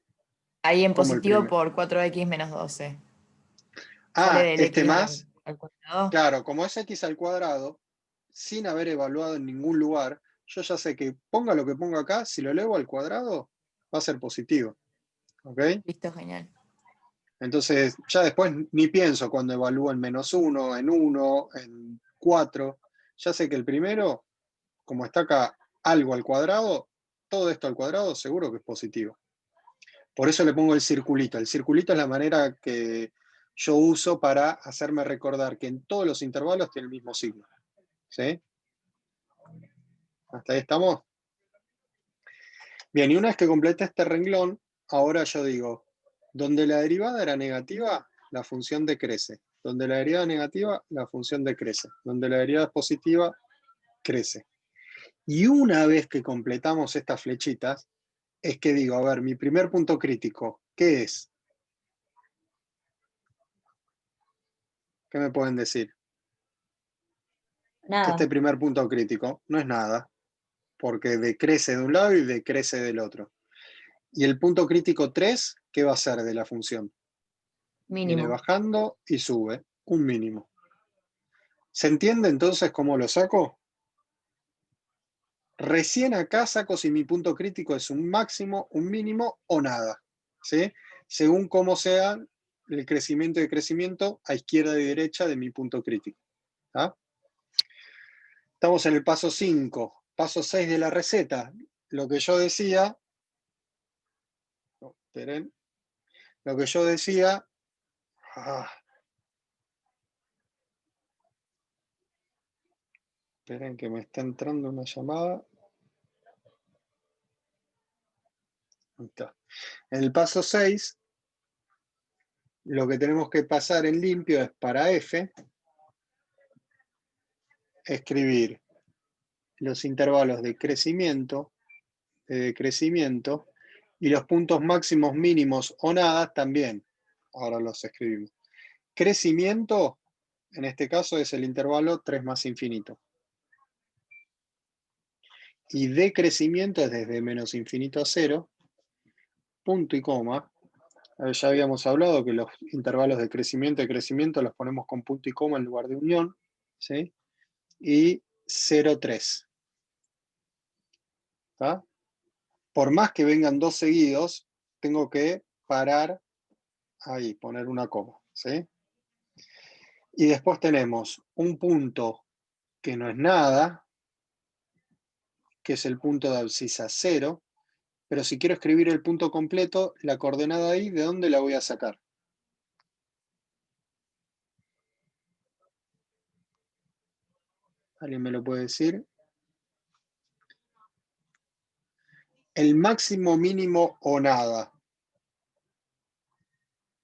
ahí en como el positivo primero. por 4x menos 12. ¿Sale del Este x más, al cuadrado? claro, como es x al cuadrado, sin haber evaluado en ningún lugar, yo ya sé que ponga lo que ponga acá, si lo elevo al cuadrado, va a ser positivo. ¿Ok? Listo, genial. Entonces, ya después ni pienso cuando evalúo en menos 1, en 1, en 4. Ya sé que el primero, como está acá algo al cuadrado, todo esto al cuadrado seguro que es positivo. Por eso le pongo el circulito. El circulito es la manera que yo uso para hacerme recordar que en todos los intervalos tiene el mismo signo. ¿Sí? ¿Hasta ahí estamos? Bien, y una vez que completé este renglón, ahora yo digo, donde la derivada era negativa, la función decrece. Donde la derivada es negativa, la función decrece. Donde la derivada es positiva, crece. Y una vez que completamos estas flechitas, es que digo, a ver, mi primer punto crítico, ¿qué es? ¿Qué me pueden decir? Nada. Que este primer punto crítico no es nada, porque decrece de un lado y decrece del otro. Y el punto crítico 3, ¿qué va a ser de la función? Viene Mínimo. bajando y sube, un mínimo. ¿Se entiende entonces cómo lo saco? Recién acá saco si mi punto crítico es un máximo, un mínimo o nada. ¿Sí? Según cómo sea el crecimiento y decrecimiento a izquierda y derecha de mi punto crítico. ¿Ah? Estamos en el paso 5. Paso 6 de la receta. Lo que yo decía... No, esperen. Lo que yo decía... Esperen que me está entrando una llamada. Ahí está. En el paso 6, lo que tenemos que pasar en limpio es para F, escribir los intervalos de crecimiento, de decrecimiento, y los puntos máximos, mínimos o nada también. Ahora los escribimos. Crecimiento, en este caso, es el intervalo 3 más infinito. Y decrecimiento es desde menos infinito a 0, punto y coma. Ya habíamos hablado que los intervalos de crecimiento y decrecimiento los ponemos con punto y coma en lugar de unión, ¿sí? Y 0,3. ¿Está? Por más que vengan dos seguidos, tengo que parar ahí, poner una coma, ¿sí? Y después tenemos un punto que no es nada, que es el punto de abscisa 0, pero si quiero escribir el punto completo, la coordenada ahí, ¿de dónde la voy a sacar? ¿Alguien me lo puede decir? El máximo, mínimo o nada.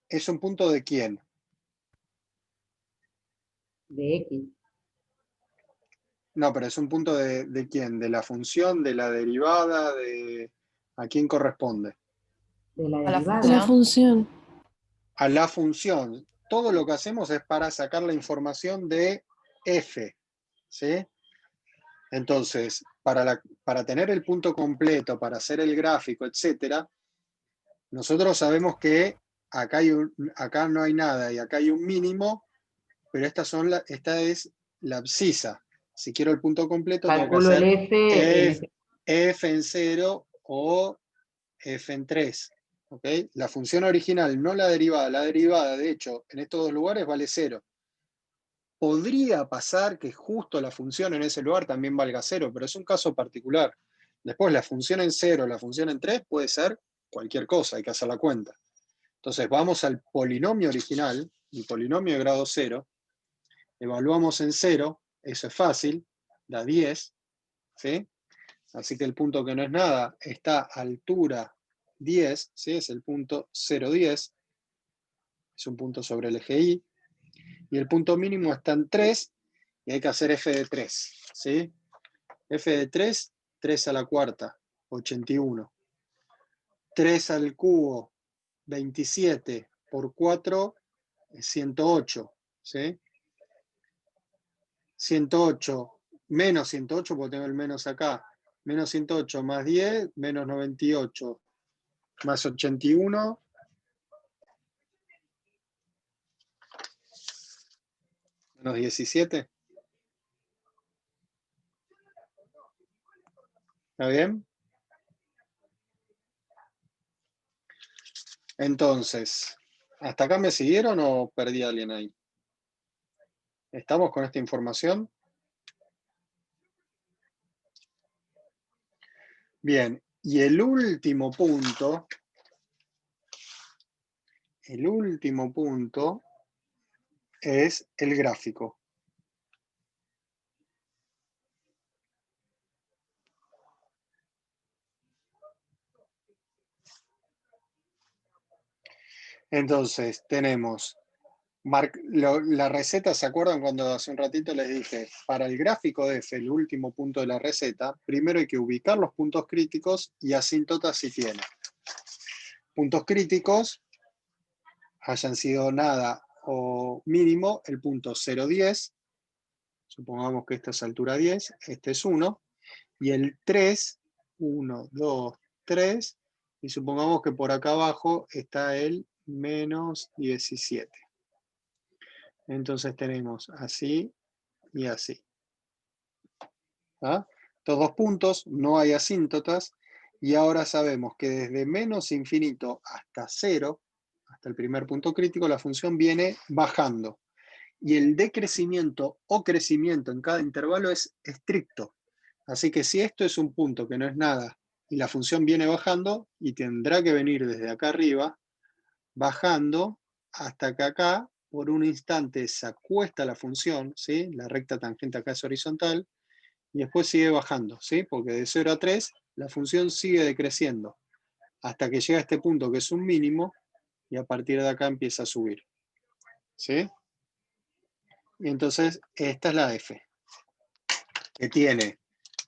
¿Es un punto de quién? De X. No, pero es un punto de quién, de la función, de la derivada, ¿a quién corresponde? De la A la derivada. De la función. A la función. Todo lo que hacemos es para sacar la información de f, ¿sí? Entonces, para tener el punto completo, para hacer el gráfico, etc., nosotros sabemos que acá no hay nada y acá hay un mínimo, pero esta es la abscisa. Si quiero el punto completo, tengo que Calculo el hacer F. f en 0 o f en 3. ¿Okay? La función original, no la derivada, de hecho, en estos dos lugares vale 0. Podría pasar que justo la función en ese lugar también valga 0, pero es un caso particular. Después la función en 0, la función en 3 puede ser cualquier cosa, hay que hacer la cuenta. Entonces vamos al polinomio original, el polinomio de grado 0, evaluamos en 0, eso es fácil, da 10, ¿sí? Así que el punto que no es nada está a altura 10, ¿sí? Es el punto 0,10, es un punto sobre el eje Y, y el punto mínimo está en 3, y hay que hacer f de 3, ¿sí? F de 3, 3 a la cuarta, 81. 3 al cubo, 27, por 4, 108, ¿sí? 108, menos 108, porque tengo el menos acá, menos 108 más 10, menos 98, más 81, menos 17. ¿Está bien? Entonces, ¿hasta acá me siguieron o perdí a alguien ahí? ¿Estamos con esta información? Bien, y el último punto es el gráfico. Entonces, tenemos la receta. ¿Se acuerdan cuando hace un ratito les dije, para el gráfico de f, el último punto de la receta, primero hay que ubicar los puntos críticos y asíntotas si tiene? Puntos críticos, hayan sido nada o mínimo, el punto 0,10, supongamos que esta es altura 10, este es 1, y el 3, 1, 2, 3, y supongamos que por acá abajo está el menos 17. Entonces tenemos así y así. ¿Ah? Estos dos puntos no hay asíntotas, y ahora sabemos que desde menos infinito hasta 0, hasta el primer punto crítico, la función viene bajando. Y el decrecimiento o crecimiento en cada intervalo es estricto. Así que si esto es un punto que no es nada y la función viene bajando, y tendrá que venir desde acá arriba, bajando hasta que acá, por un instante se acuesta la función, ¿sí? La recta tangente acá es horizontal, y después sigue bajando, ¿sí? Porque de 0 a 3 la función sigue decreciendo, hasta que llega a este punto que es un mínimo, y a partir de acá empieza a subir, ¿sí? Y entonces esta es la f, que tiene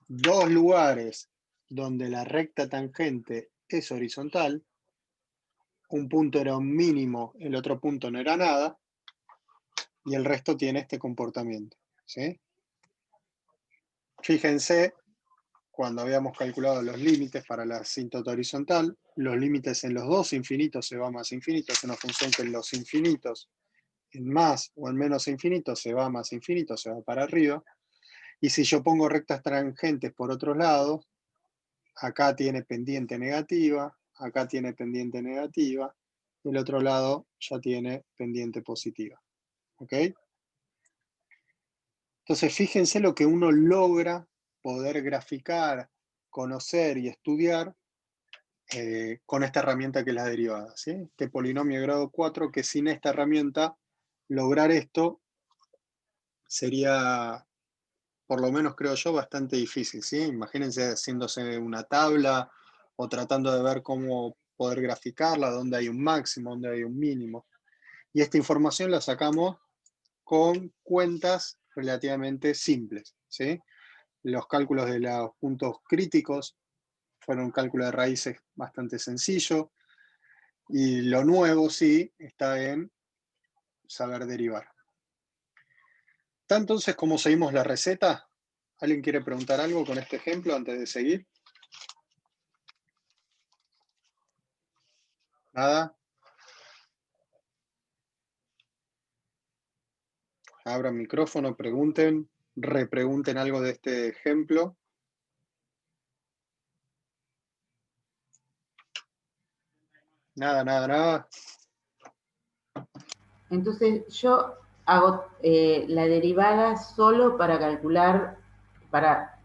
dos lugares donde la recta tangente es horizontal, un punto era un mínimo, el otro punto no era nada, y el resto tiene este comportamiento, ¿sí? Fíjense, cuando habíamos calculado los límites para la asíntota horizontal, los límites en los dos infinitos se va más infinito, es una función que en los infinitos, en más o en menos infinito, se va más infinito, se va para arriba, y si yo pongo rectas tangentes por otros lados, acá tiene pendiente negativa, acá tiene pendiente negativa, del otro lado ya tiene pendiente positiva. ¿Ok? Entonces fíjense lo que uno logra poder graficar, conocer y estudiar con esta herramienta que es la derivada, ¿sí? Este polinomio de grado 4, que sin esta herramienta lograr esto sería, por lo menos creo yo, bastante difícil, ¿sí? Imagínense haciéndose una tabla o tratando de ver cómo poder graficarla, dónde hay un máximo, dónde hay un mínimo. Y esta información la sacamos con cuentas relativamente simples, ¿sí? Los cálculos de los puntos críticos fueron un cálculo de raíces bastante sencillo, y lo nuevo sí está en saber derivar. ¿Está entonces cómo seguimos la receta? ¿Alguien quiere preguntar algo con este ejemplo antes de seguir? ¿Nada? Abran micrófono, pregunten, repregunten algo de este ejemplo. Nada, nada, nada. Entonces yo hago la derivada solo para calcular, para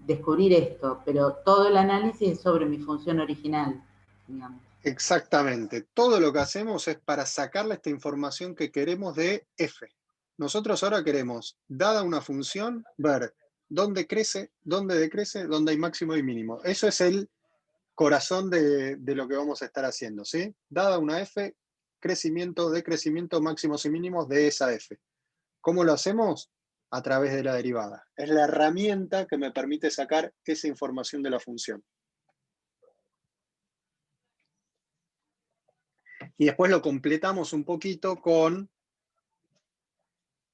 descubrir esto, pero todo el análisis es sobre mi función original, digamos. Exactamente. Todo lo que hacemos es para sacarle esta información que queremos de f. Nosotros ahora queremos, dada una función, ver dónde crece, dónde decrece, dónde hay máximo y mínimo. Eso es el corazón de lo que vamos a estar haciendo, ¿sí? Dada una f, crecimiento, decrecimiento, máximos y mínimos de esa f. ¿Cómo lo hacemos? A través de la derivada. Es la herramienta que me permite sacar esa información de la función. Y después lo completamos un poquito con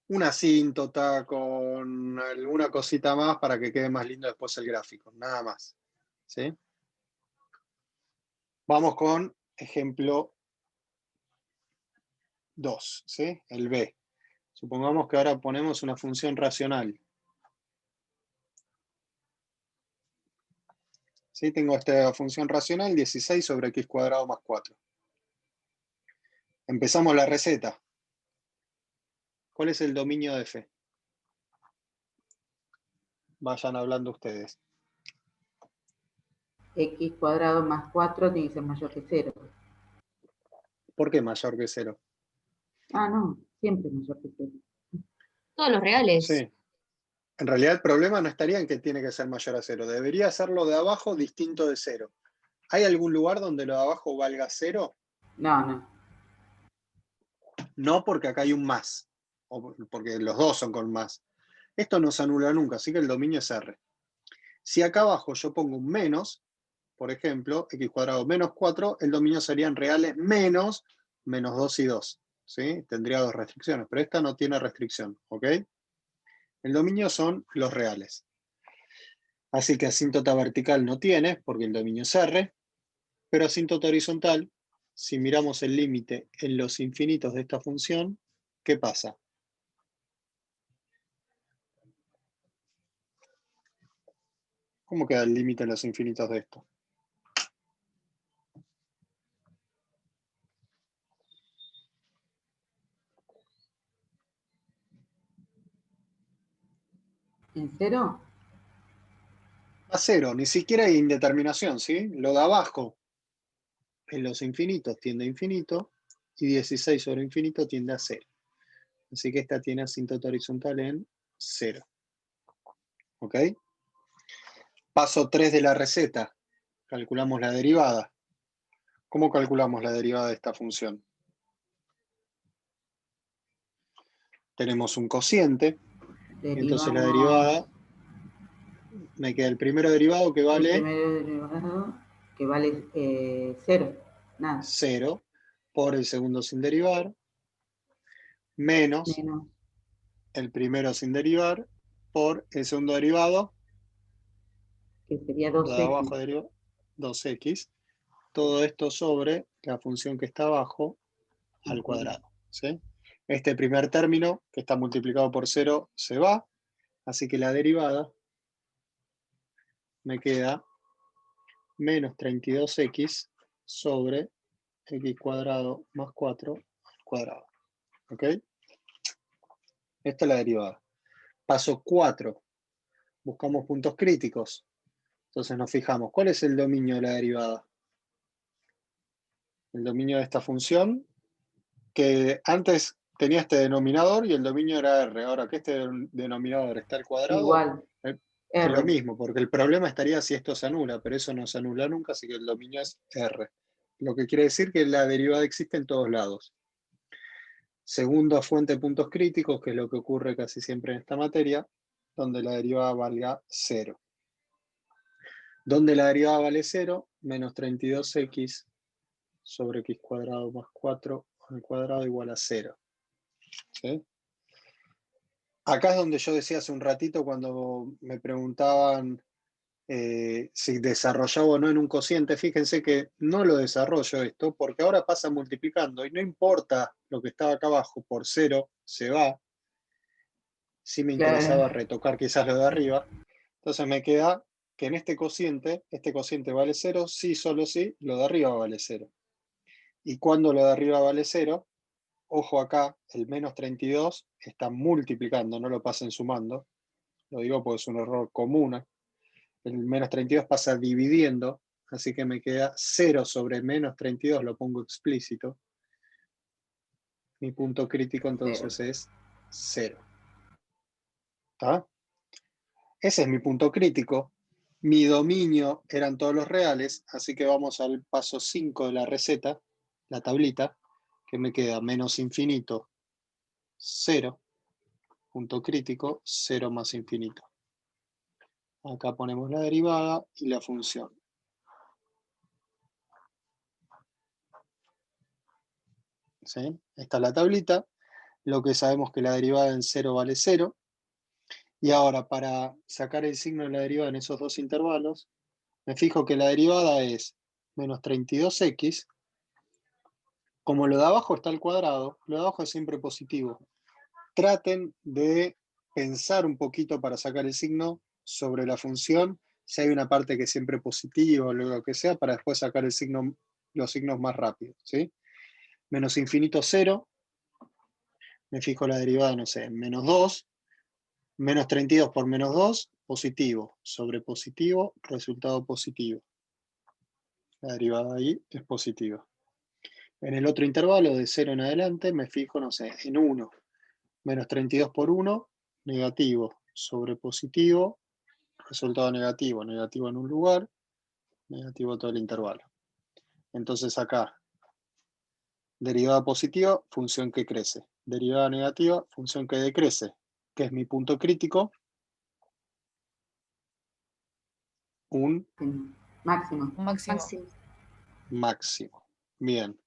una asíntota, con alguna cosita más para que quede más lindo después el gráfico, nada más, ¿sí? Vamos con ejemplo 2, ¿sí? El B. Supongamos que ahora ponemos una función racional. ¿Sí? Tengo esta función racional, 16 sobre x cuadrado más 4. Empezamos la receta. ¿Cuál es el dominio de f? Vayan hablando ustedes. X cuadrado más 4 tiene que ser mayor que 0. ¿Por qué mayor que 0? Ah, no, siempre mayor que 0. Todos los reales. Sí. En realidad el problema no estaría en que tiene que ser mayor a 0. Debería ser lo de abajo distinto de 0. ¿Hay algún lugar donde lo de abajo valga 0? No, no. No, porque acá hay un más. O porque los dos son con más. Esto no se anula nunca, así que el dominio es R. Si acá abajo yo pongo un menos, por ejemplo, x cuadrado menos 4, el dominio serían reales menos 2 y 2. ¿Sí? Tendría dos restricciones, pero esta no tiene restricción. ¿Ok? El dominio son los reales. Así que asíntota vertical no tiene, porque el dominio es R, pero asíntota horizontal, si miramos el límite en los infinitos de esta función, ¿qué pasa? ¿Cómo queda el límite en los infinitos de esto? ¿En 0? A 0, ni siquiera hay indeterminación, ¿sí? Lo de abajo en los infinitos tiende a infinito y 16 sobre infinito tiende a 0. Así que esta tiene asíntota horizontal en 0. ¿Ok? Paso 3 de la receta. Calculamos la derivada. ¿Cómo calculamos la derivada de esta función? Tenemos un cociente, y entonces la derivada, me queda el primero derivado que vale... El primero derivado que vale 0. Nada. 0 por el segundo sin derivar, menos el primero sin derivar por el segundo derivado, que sería lo de 2x. abajo derivado, 2x. Todo esto sobre la función que está abajo al cuadrado. ¿Sí? Este primer término, que está multiplicado por 0, se va, así que la derivada me queda menos 32x sobre x cuadrado más 4 al cuadrado. ¿Ok? Esta es la derivada. Paso 4. Buscamos puntos críticos. Entonces nos fijamos, ¿cuál es el dominio de la derivada? El dominio de esta función, que antes tenía este denominador y el dominio era R. Ahora que este denominador está al cuadrado, Igual, es lo R. mismo, porque el problema estaría si esto se anula, pero eso no se anula nunca, así que el dominio es R. Lo que quiere decir que la derivada existe en todos lados. Segunda fuente de puntos críticos, que es lo que ocurre casi siempre en esta materia, donde la derivada valga 0. Donde la derivada vale 0, menos 32x sobre x cuadrado más 4 al cuadrado igual a 0. ¿Sí? Acá es donde yo decía hace un ratito cuando me preguntaban si desarrollaba o no en un cociente, fíjense que no lo desarrollo esto, porque ahora pasa multiplicando y no importa lo que estaba acá abajo, por 0 se va. Sí me interesaba retocar quizás lo de arriba. Entonces me queda que en este cociente vale 0, sí, solo sí, lo de arriba vale 0. Y cuando lo de arriba vale 0, ojo acá, el menos 32 está multiplicando, no lo pasen sumando. Lo digo porque es un error común. El menos 32 pasa dividiendo, así que me queda 0 sobre menos 32, lo pongo explícito. Mi punto crítico entonces es 0. ¿Está? Ese es mi punto crítico. Mi dominio eran todos los reales, así que vamos al paso 5 de la receta, la tablita, que me queda menos infinito, 0, punto crítico, 0 más infinito. Acá ponemos la derivada y la función. ¿Sí? Esta es la tablita. Lo que sabemos que la derivada en 0 vale 0. Y ahora, para sacar el signo de la derivada en esos dos intervalos, me fijo que la derivada es menos 32x. Como lo de abajo está al cuadrado, lo de abajo es siempre positivo. Traten de pensar un poquito para sacar el signo sobre la función, si hay una parte que es siempre positiva o lo que sea, para después sacar el signo, los signos más rápido. ¿Sí? Menos infinito 0, me fijo la derivada, no sé, menos 2, menos 32 por menos 2, positivo, sobre positivo, resultado positivo. La derivada ahí es positiva. En el otro intervalo, de 0 en adelante, me fijo, no sé, en 1. Menos 32 por 1, negativo sobre positivo, resultado negativo, negativo en un lugar, negativo todo el intervalo. Entonces acá, derivada positiva, función que crece. Derivada negativa, función que decrece, que es mi punto crítico, un Máximo. Un máximo. máximo. Bien.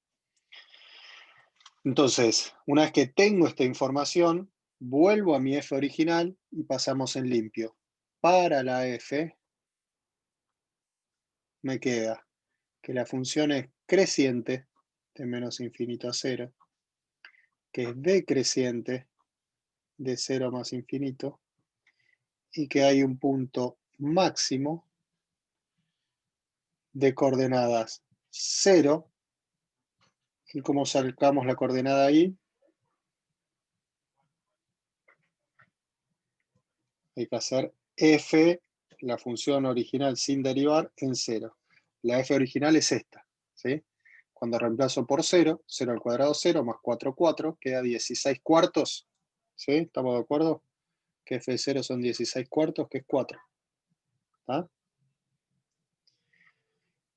Entonces, una vez que tengo esta información, vuelvo a mi f original y pasamos en limpio. Para la f, me queda que la función es creciente, de menos infinito a 0, que es decreciente, de 0 a más infinito, y que hay un punto máximo de coordenadas 0, y como sacamos la coordenada ahí, hay que hacer f, la función original sin derivar, en 0. La f original es esta, ¿sí? Cuando reemplazo por 0, 0 al cuadrado 0, más 4, 4, queda 16 cuartos, ¿sí? ¿Estamos de acuerdo? Que f de 0 son 16 cuartos, que es 4. ¿Ah?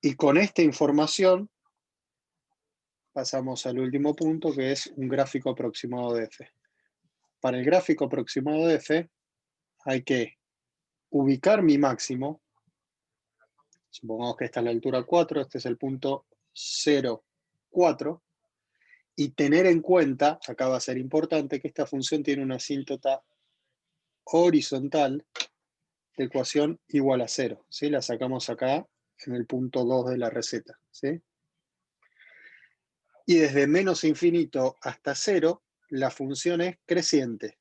Y con esta información pasamos al último punto, que es un gráfico aproximado de f. Para el gráfico aproximado de f hay que ubicar mi máximo. Supongamos que esta es la altura 4, este es el punto 0, 4, y tener en cuenta, acá va a ser importante, que esta función tiene una asíntota horizontal de ecuación igual a 0, ¿sí? La sacamos acá en el punto 2 de la receta, ¿sí? Y desde menos infinito hasta 0, la función es creciente.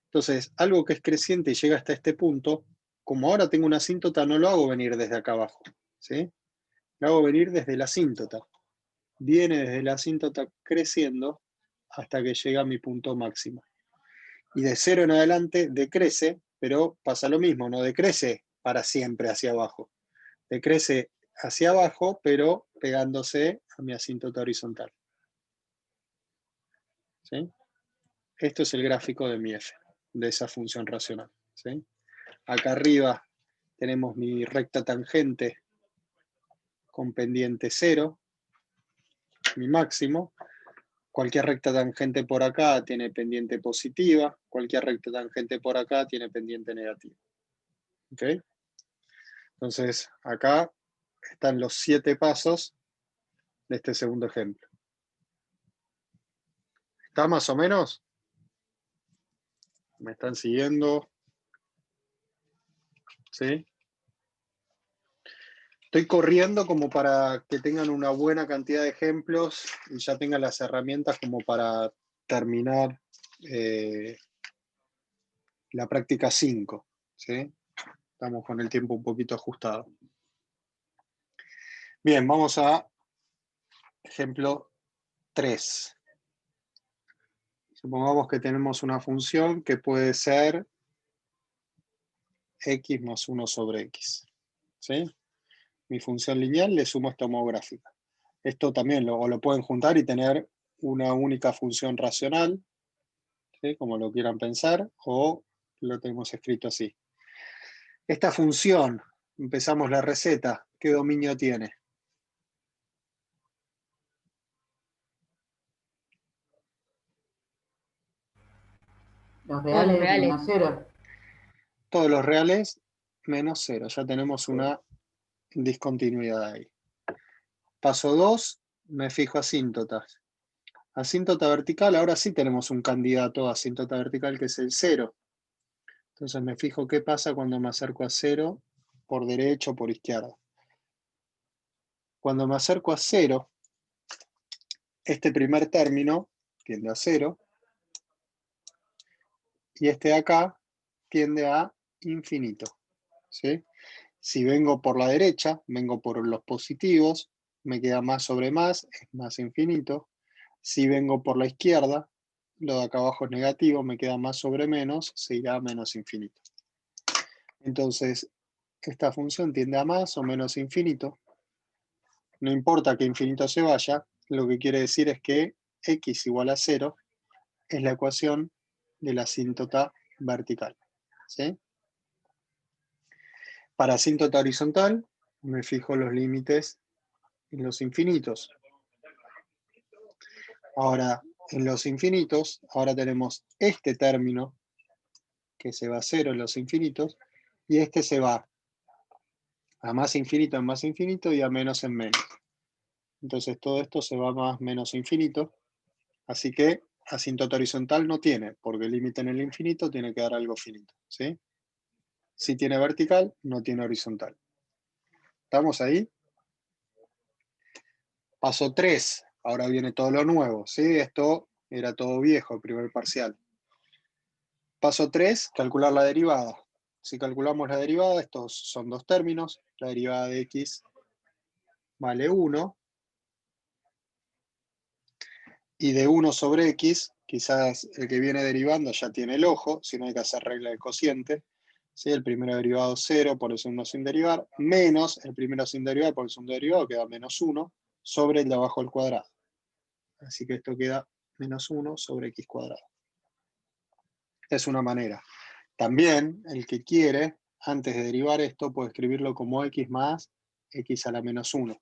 Entonces, algo que es creciente y llega hasta este punto, como ahora tengo una asíntota, no lo hago venir desde acá abajo, ¿sí? Lo hago venir desde la asíntota. Viene desde la asíntota creciendo hasta que llega a mi punto máximo. Y de 0 en adelante decrece, pero pasa lo mismo, no decrece para siempre hacia abajo. Decrece hacia abajo, pero pegándose a mi asíntota horizontal. ¿Sí? Esto es el gráfico de mi f, de esa función racional. ¿Sí? Acá arriba tenemos mi recta tangente con pendiente 0, mi máximo. Cualquier recta tangente por acá tiene pendiente positiva, cualquier recta tangente por acá tiene pendiente negativa. ¿Ok? Entonces, acá están los 7 pasos de este segundo ejemplo. ¿Está más o menos? ¿Me están siguiendo? ¿Sí? Estoy corriendo como para que tengan una buena cantidad de ejemplos y ya tengan las herramientas como para terminar la práctica 5. ¿Sí? Estamos con el tiempo un poquito ajustado. Bien, vamos a ejemplo 3. Supongamos que tenemos una función que puede ser x más 1 sobre x. ¿Sí? Mi función lineal le sumo esta homográfica. Esto también lo pueden juntar y tener una única función racional, ¿sí? Como lo quieran pensar, o lo tenemos escrito así. Esta función, empezamos la receta, ¿qué dominio tiene? Los reales menos 0. Todos los reales menos 0. Ya tenemos una discontinuidad ahí. Paso 2, me fijo asíntotas. Asíntota vertical, ahora sí tenemos un candidato a asíntota vertical que es el 0. Entonces me fijo qué pasa cuando me acerco a 0 por derecha o por izquierda. Cuando me acerco a 0, este primer término tiende a 0 y este de acá tiende a infinito. ¿Sí? Si vengo por la derecha, vengo por los positivos, me queda más sobre más, es más infinito. Si vengo por la izquierda, lo de acá abajo es negativo, me queda más sobre menos, seguirá menos infinito. Entonces, esta función tiende a más o menos infinito. No importa que infinito se vaya, lo que quiere decir es que x igual a 0 es la ecuación de la asíntota vertical. ¿Sí? Para asíntota horizontal, me fijo los límites en los infinitos. Ahora, en los infinitos, ahora tenemos este término que se va a 0 en los infinitos, y este se va a más infinito en más infinito y a menos en menos. Entonces todo esto se va a más menos infinito, así que asíntota horizontal no tiene, porque el límite en el infinito tiene que dar algo finito. ¿Sí? Si tiene vertical, no tiene horizontal. ¿Estamos ahí? Paso 3, ahora viene todo lo nuevo. ¿Sí? Esto era todo viejo, el primer parcial. Paso 3, calcular la derivada. Si calculamos la derivada, estos son dos términos. La derivada de x vale 1. Y de 1 sobre x, quizás el que viene derivando ya tiene el ojo, si no hay que hacer regla del cociente. ¿Sí? El primero derivado 0 por el segundo sin derivar, menos el primero sin derivar por el segundo derivado, queda menos 1, sobre el de abajo al cuadrado. Así que esto queda menos 1 sobre x cuadrado. Es una manera. También, el que quiere, antes de derivar esto, puede escribirlo como x más x a la menos 1.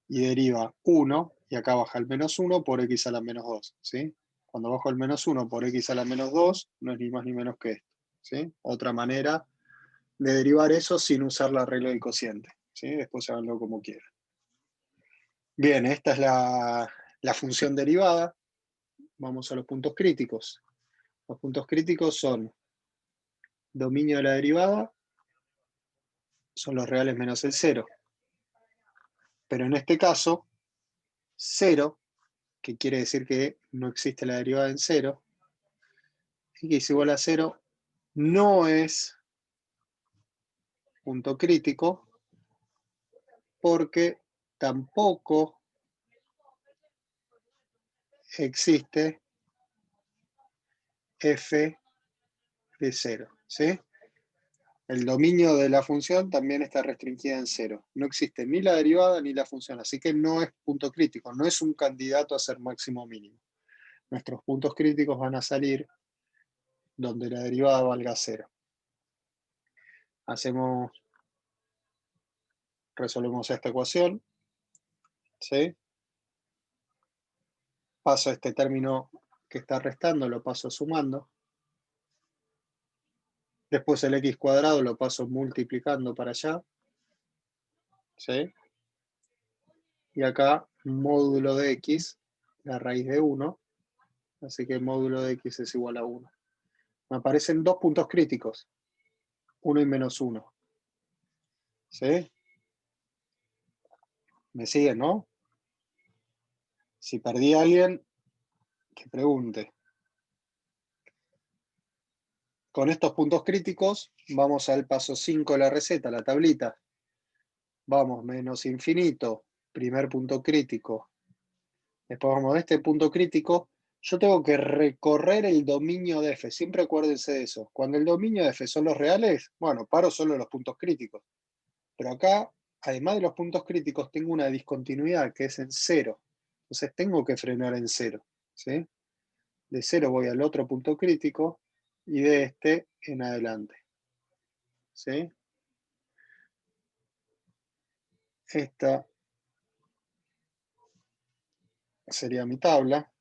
Y deriva 1, y acá baja el menos 1 por x a la menos 2. ¿Sí? Cuando bajo el menos 1 por x a la menos 2, no es ni más ni menos que esto. ¿Sí? Otra manera de derivar eso sin usar la regla del cociente. ¿Sí? Después háganlo como quieran. Bien, esta es la función derivada. Vamos a los puntos críticos. Los puntos críticos son dominio de la derivada, son los reales menos el 0. Pero en este caso, 0, que quiere decir que no existe la derivada en 0, x igual a 0, no es punto crítico, porque tampoco existe f de 0. ¿Sí? El dominio de la función también está restringida en 0. No existe ni la derivada ni la función, así que no es punto crítico, no es un candidato a ser máximo o mínimo. Nuestros puntos críticos van a salir donde la derivada valga 0. Resolvemos esta ecuación. ¿Sí? Paso este término que está restando, lo paso sumando. Después el x cuadrado lo paso multiplicando para allá. ¿Sí? Y acá módulo de x, la raíz de 1. Así que el módulo de x es igual a 1. Me aparecen dos puntos críticos. 1 y menos 1. ¿Sí? ¿Me siguen, no? Si perdí a alguien, que pregunte. Con estos puntos críticos, vamos al paso 5 de la receta, la tablita. Vamos, menos infinito, primer punto crítico. Después vamos a este punto crítico. Yo tengo que recorrer el dominio de f. Siempre acuérdense de eso. Cuando el dominio de f son los reales, bueno, paro solo los puntos críticos. Pero acá, además de los puntos críticos, tengo una discontinuidad que es en 0. Entonces tengo que frenar en 0. ¿Sí? De 0 voy al otro punto crítico y de este en adelante. ¿Sí? Esta sería mi tabla.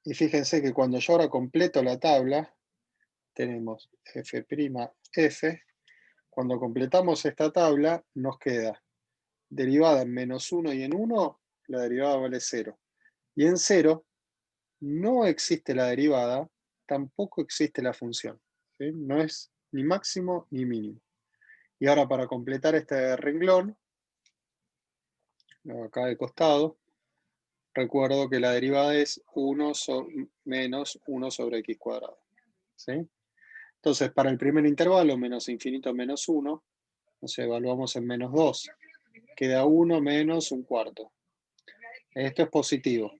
Y fíjense que cuando yo ahora completo la tabla, tenemos f', cuando completamos esta tabla, nos queda derivada en menos 1 y en 1, la derivada vale 0. Y en 0 no existe la derivada, tampoco existe la función. ¿Sí? No es ni máximo ni mínimo. Y ahora para completar este renglón, acá de costado, recuerdo que la derivada es 1 menos 1 sobre x cuadrado. ¿Sí? Entonces, para el primer intervalo, menos infinito menos 1, nos evaluamos en menos 2. Queda 1 menos un cuarto. Esto es positivo.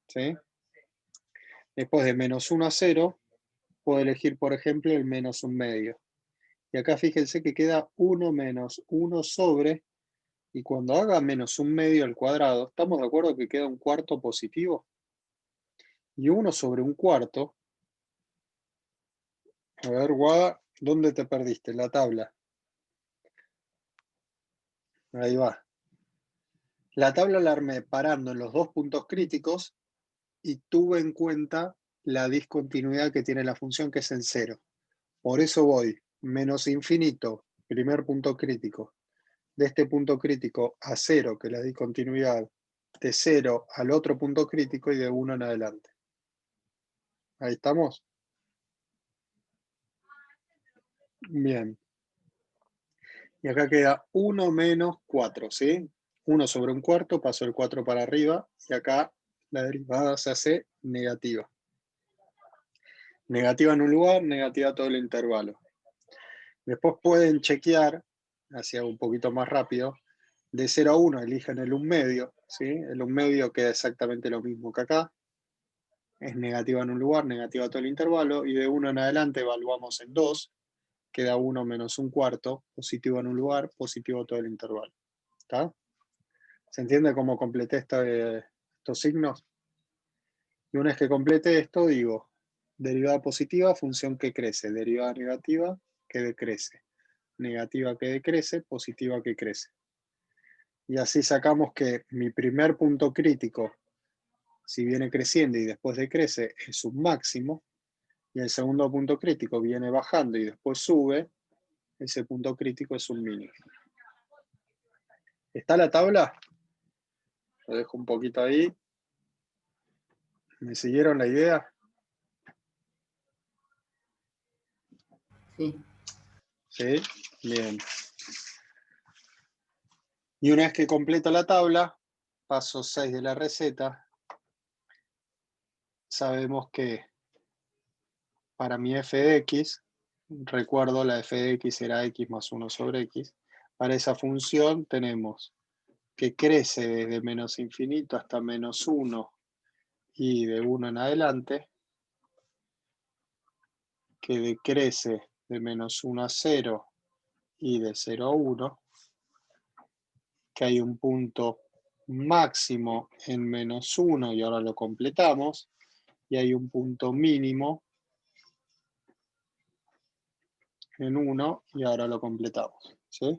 ¿Sí? Después de menos 1 a 0, puedo elegir, por ejemplo, el menos un medio. Y acá fíjense que queda 1 menos 1 sobre Y cuando haga menos 1/2 al cuadrado, ¿estamos de acuerdo que queda un cuarto positivo? Y 1 sobre un cuarto. A ver, Guada, ¿dónde te perdiste? La tabla. Ahí va. La tabla la armé parando en los 2 puntos críticos y tuve en cuenta la discontinuidad que tiene la función, que es en 0. Por eso voy menos infinito, primer punto crítico, de este punto crítico a 0, que es la discontinuidad, de 0 al otro punto crítico y de 1 en adelante. Ahí estamos. Bien. Y acá queda 1 menos 4, ¿sí? 1 sobre un cuarto, paso el 4 para arriba, y acá la derivada se hace negativa. Negativa en un lugar, negativa todo el intervalo. Después pueden chequear, hacia un poquito más rápido, de 0 a 1 eligen el 1/2, ¿sí? El 1/2 queda exactamente lo mismo que acá. Es negativa en un lugar, negativa todo el intervalo, y de 1 en adelante evaluamos en 2, queda 1 menos un cuarto, positivo en un lugar, positivo todo el intervalo. ¿Está? ¿Se entiende cómo completé estos signos? Y una vez que complete esto, digo, derivada positiva, función que crece, derivada negativa, que decrece, negativa que decrece, positiva que crece. Y así sacamos que mi primer punto crítico, si viene creciendo y después decrece, es un máximo, y el segundo punto crítico viene bajando y después sube, ese punto crítico es un mínimo. ¿Está la tabla? Lo dejo un poquito ahí. ¿Me siguieron la idea? Sí. ¿Sí? Bien. Y una vez que completo la tabla, paso 6 de la receta, sabemos que para mi f de x, recuerdo la f de x era x más 1 sobre x, para esa función tenemos que crece desde menos infinito hasta menos 1 y de 1 en adelante, que decrece de menos 1 a 0 y de 0 a 1, que hay un punto máximo en menos 1 y ahora lo completamos, y hay un punto mínimo en 1 y ahora lo completamos, ¿sí?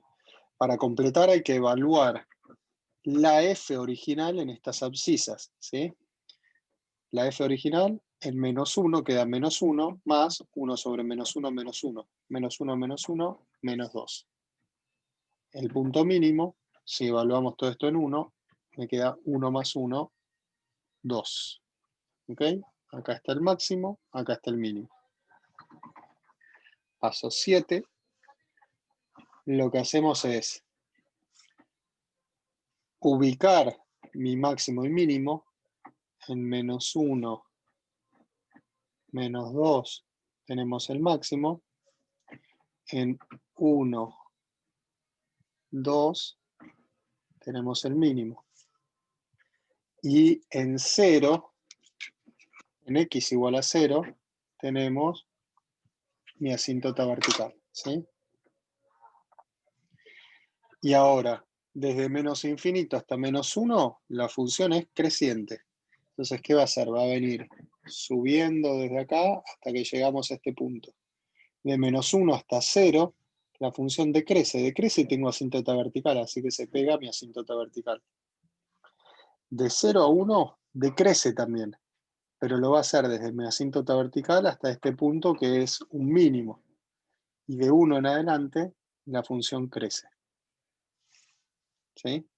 Para completar hay que evaluar la f original en estas abscisas, ¿sí? La f original en menos 1 queda menos 1 más 1 sobre menos 1 menos 1, menos 1 menos 1 menos 2. El punto mínimo, si evaluamos todo esto en 1, me queda 1 más 1, 2. ¿Ok? Acá está el máximo, acá está el mínimo. Paso 7. Lo que hacemos es ubicar mi máximo y mínimo en menos 1, menos 2 tenemos el máximo, en 1, 2 tenemos el mínimo. Y en 0, en x igual a 0, tenemos mi asíntota vertical, ¿sí? Y ahora, desde menos infinito hasta menos 1, la función es creciente. Entonces, ¿qué va a hacer? Va a venir subiendo desde acá hasta que llegamos a este punto. De menos 1 hasta 0, la función decrece. Decrece y tengo asíntota vertical, así que se pega mi asíntota vertical. De 0 a 1, decrece también, pero lo va a hacer desde mi asíntota vertical hasta este punto que es un mínimo. Y de 1 en adelante, la función crece. ¿Sí?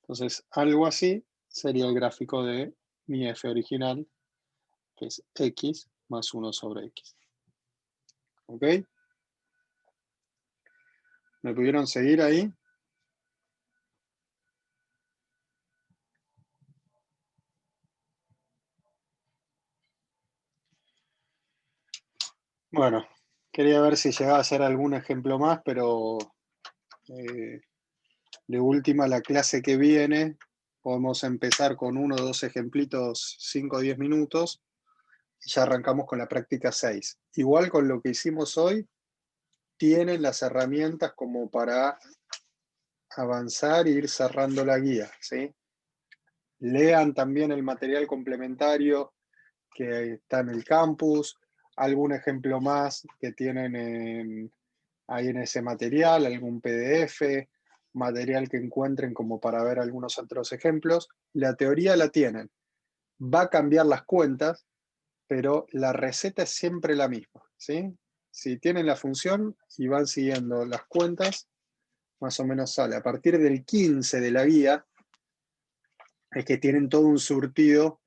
Entonces, algo así sería el gráfico de mi f original, que es x más 1 sobre x. ¿Ok? ¿Me pudieron seguir ahí? Bueno, quería ver si llegaba a hacer algún ejemplo más, pero de última, la clase que viene, podemos empezar con 1 o 2 ejemplitos, 5 o 10 minutos, y ya arrancamos con la práctica 6. Igual con lo que hicimos hoy, tienen las herramientas como para avanzar e ir cerrando la guía, ¿sí? Lean también el material complementario que está en el campus, algún ejemplo más que tienen ahí en ese material, algún PDF, material que encuentren como para ver algunos otros ejemplos. La teoría la tienen. Va a cambiar las cuentas, pero la receta es siempre la misma, ¿sí? Si tienen la función y van siguiendo las cuentas, más o menos sale. A partir del 15 de la guía, es que tienen todo un surtido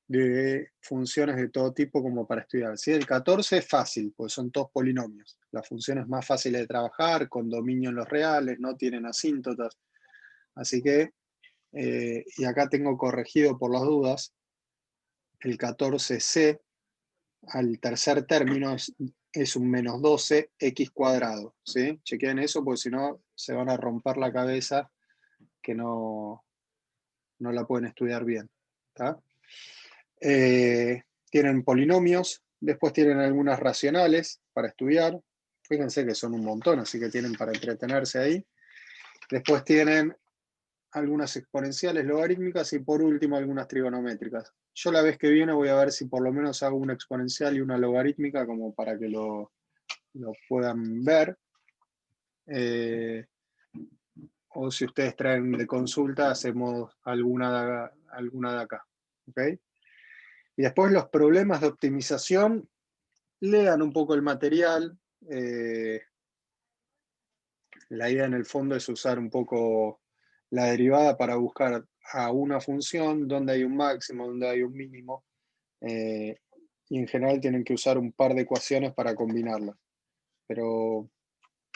de funciones de todo tipo como para estudiar, ¿sí? El 14 es fácil, pues son todos polinomios. Las funciones más fáciles de trabajar, con dominio en los reales, no tienen asíntotas. Así que, y acá tengo corregido por las dudas, el 14c al tercer término es un menos 12x cuadrado, ¿sí? Chequeen eso porque si no se van a romper la cabeza que no la pueden estudiar bien, ¿tá? Tienen polinomios, después tienen algunas racionales para estudiar, fíjense que son un montón, así que tienen para entretenerse ahí. Después tienen algunas exponenciales logarítmicas y por último algunas trigonométricas. Yo la vez que viene voy a ver si por lo menos hago una exponencial y una logarítmica como para que lo puedan ver. O si ustedes traen de consulta, hacemos alguna de acá. ¿Okay? Y después los problemas de optimización, lean un poco el material. La idea en el fondo es usar un poco la derivada para buscar a una función donde hay un máximo, donde hay un mínimo. Y en general tienen que usar un par de ecuaciones para combinarlas. Pero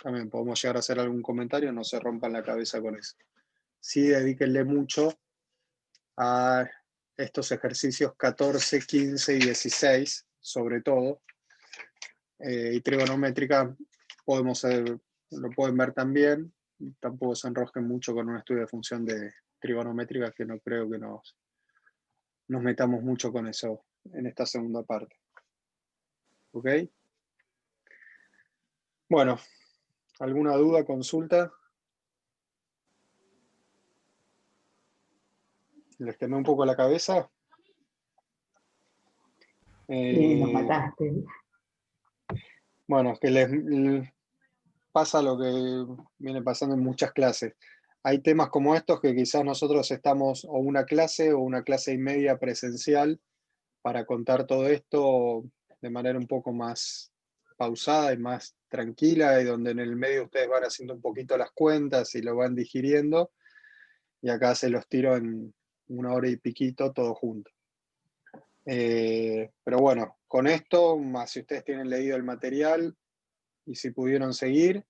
también podemos llegar a hacer algún comentario, no se rompan la cabeza con eso. Sí, dedíquenle mucho a estos ejercicios 14, 15 y 16, sobre todo. Y trigonométrica lo pueden ver también. Tampoco se enrosquen mucho con un estudio de función de trigonométrica, que no creo que nos metamos mucho con eso en esta segunda parte. ¿Ok? Bueno, ¿alguna duda, consulta? ¿Les quemé un poco la cabeza? Nos mataste. Bueno, es que les pasa lo que viene pasando en muchas clases. Hay temas como estos que quizás nosotros estamos o una clase y media presencial para contar todo esto de manera un poco más pausada y más tranquila, y donde en el medio ustedes van haciendo un poquito las cuentas y lo van digiriendo, y acá se los tiro en 1 hora y piquito todo junto. Pero bueno, con esto, más si ustedes tienen leído el material y si pudieron seguir,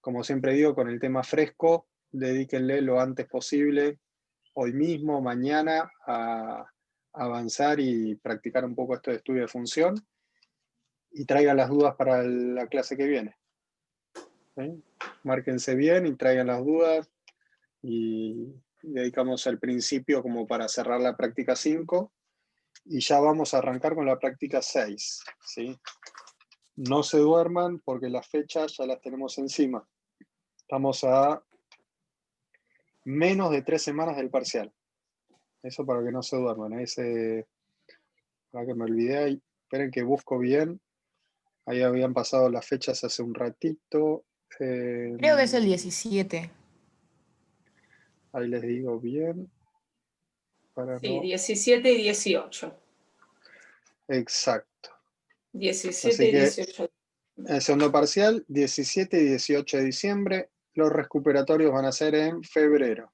como siempre digo, con el tema fresco, dedíquenle lo antes posible, hoy mismo, mañana, a avanzar y practicar un poco esto de estudio de función, y traigan las dudas para la clase que viene. ¿Sí? Márquense bien y traigan las dudas, y dedicamos al principio como para cerrar la práctica 5, y ya vamos a arrancar con la práctica 6. ¿Sí? No se duerman porque las fechas ya las tenemos encima. Estamos a menos de 3 semanas del parcial. Eso para que no se duerman. Para que me olvidé ahí. Esperen que busco bien. Ahí habían pasado las fechas hace un ratito. Creo que es el 17. Ahí les digo bien. Sí, 17 y 18. Exacto. 17 Así y que 18. el segundo parcial, 17 y 18 de diciembre. Los recuperatorios van a ser en febrero.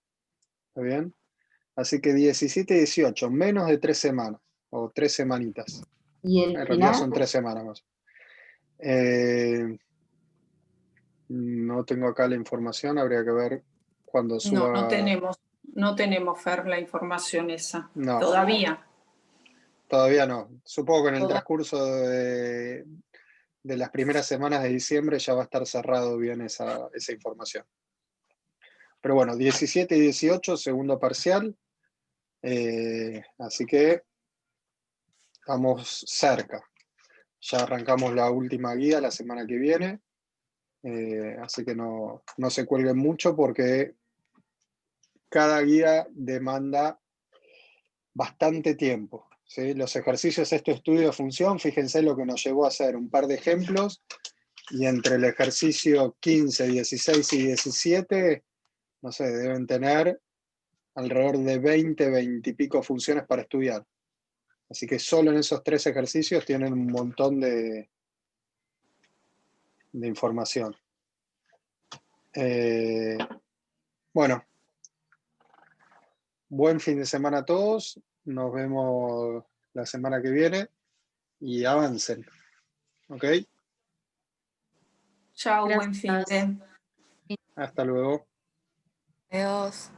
¿Está bien? Así que 17 y 18, menos de 3 semanas. O 3 semanitas. ¿Y En el realidad final? son 3 semanas más. No tengo acá la información, habría que ver cuando suba. No tenemos, Fer, la información esa. No, Todavía. todavía no. Supongo que en el Toda- transcurso de las primeras semanas de diciembre ya va a estar cerrado bien esa información. Pero bueno, 17 y 18, segundo parcial. Así que estamos cerca. Ya arrancamos la última guía la semana que viene. Así que no se cuelguen mucho porque cada guía demanda bastante tiempo, ¿sí? Los ejercicios, estudio de función, fíjense lo que nos llevó a hacer un par de ejemplos, y entre el ejercicio 15, 16 y 17, no sé, deben tener alrededor de 20 y pico funciones para estudiar. Así que solo en esos 3 ejercicios tienen un montón de información. Bueno, buen fin de semana a todos. Nos vemos la semana que viene y avancen. ¿Ok? Chao, buen fin de. Hasta luego. Adiós.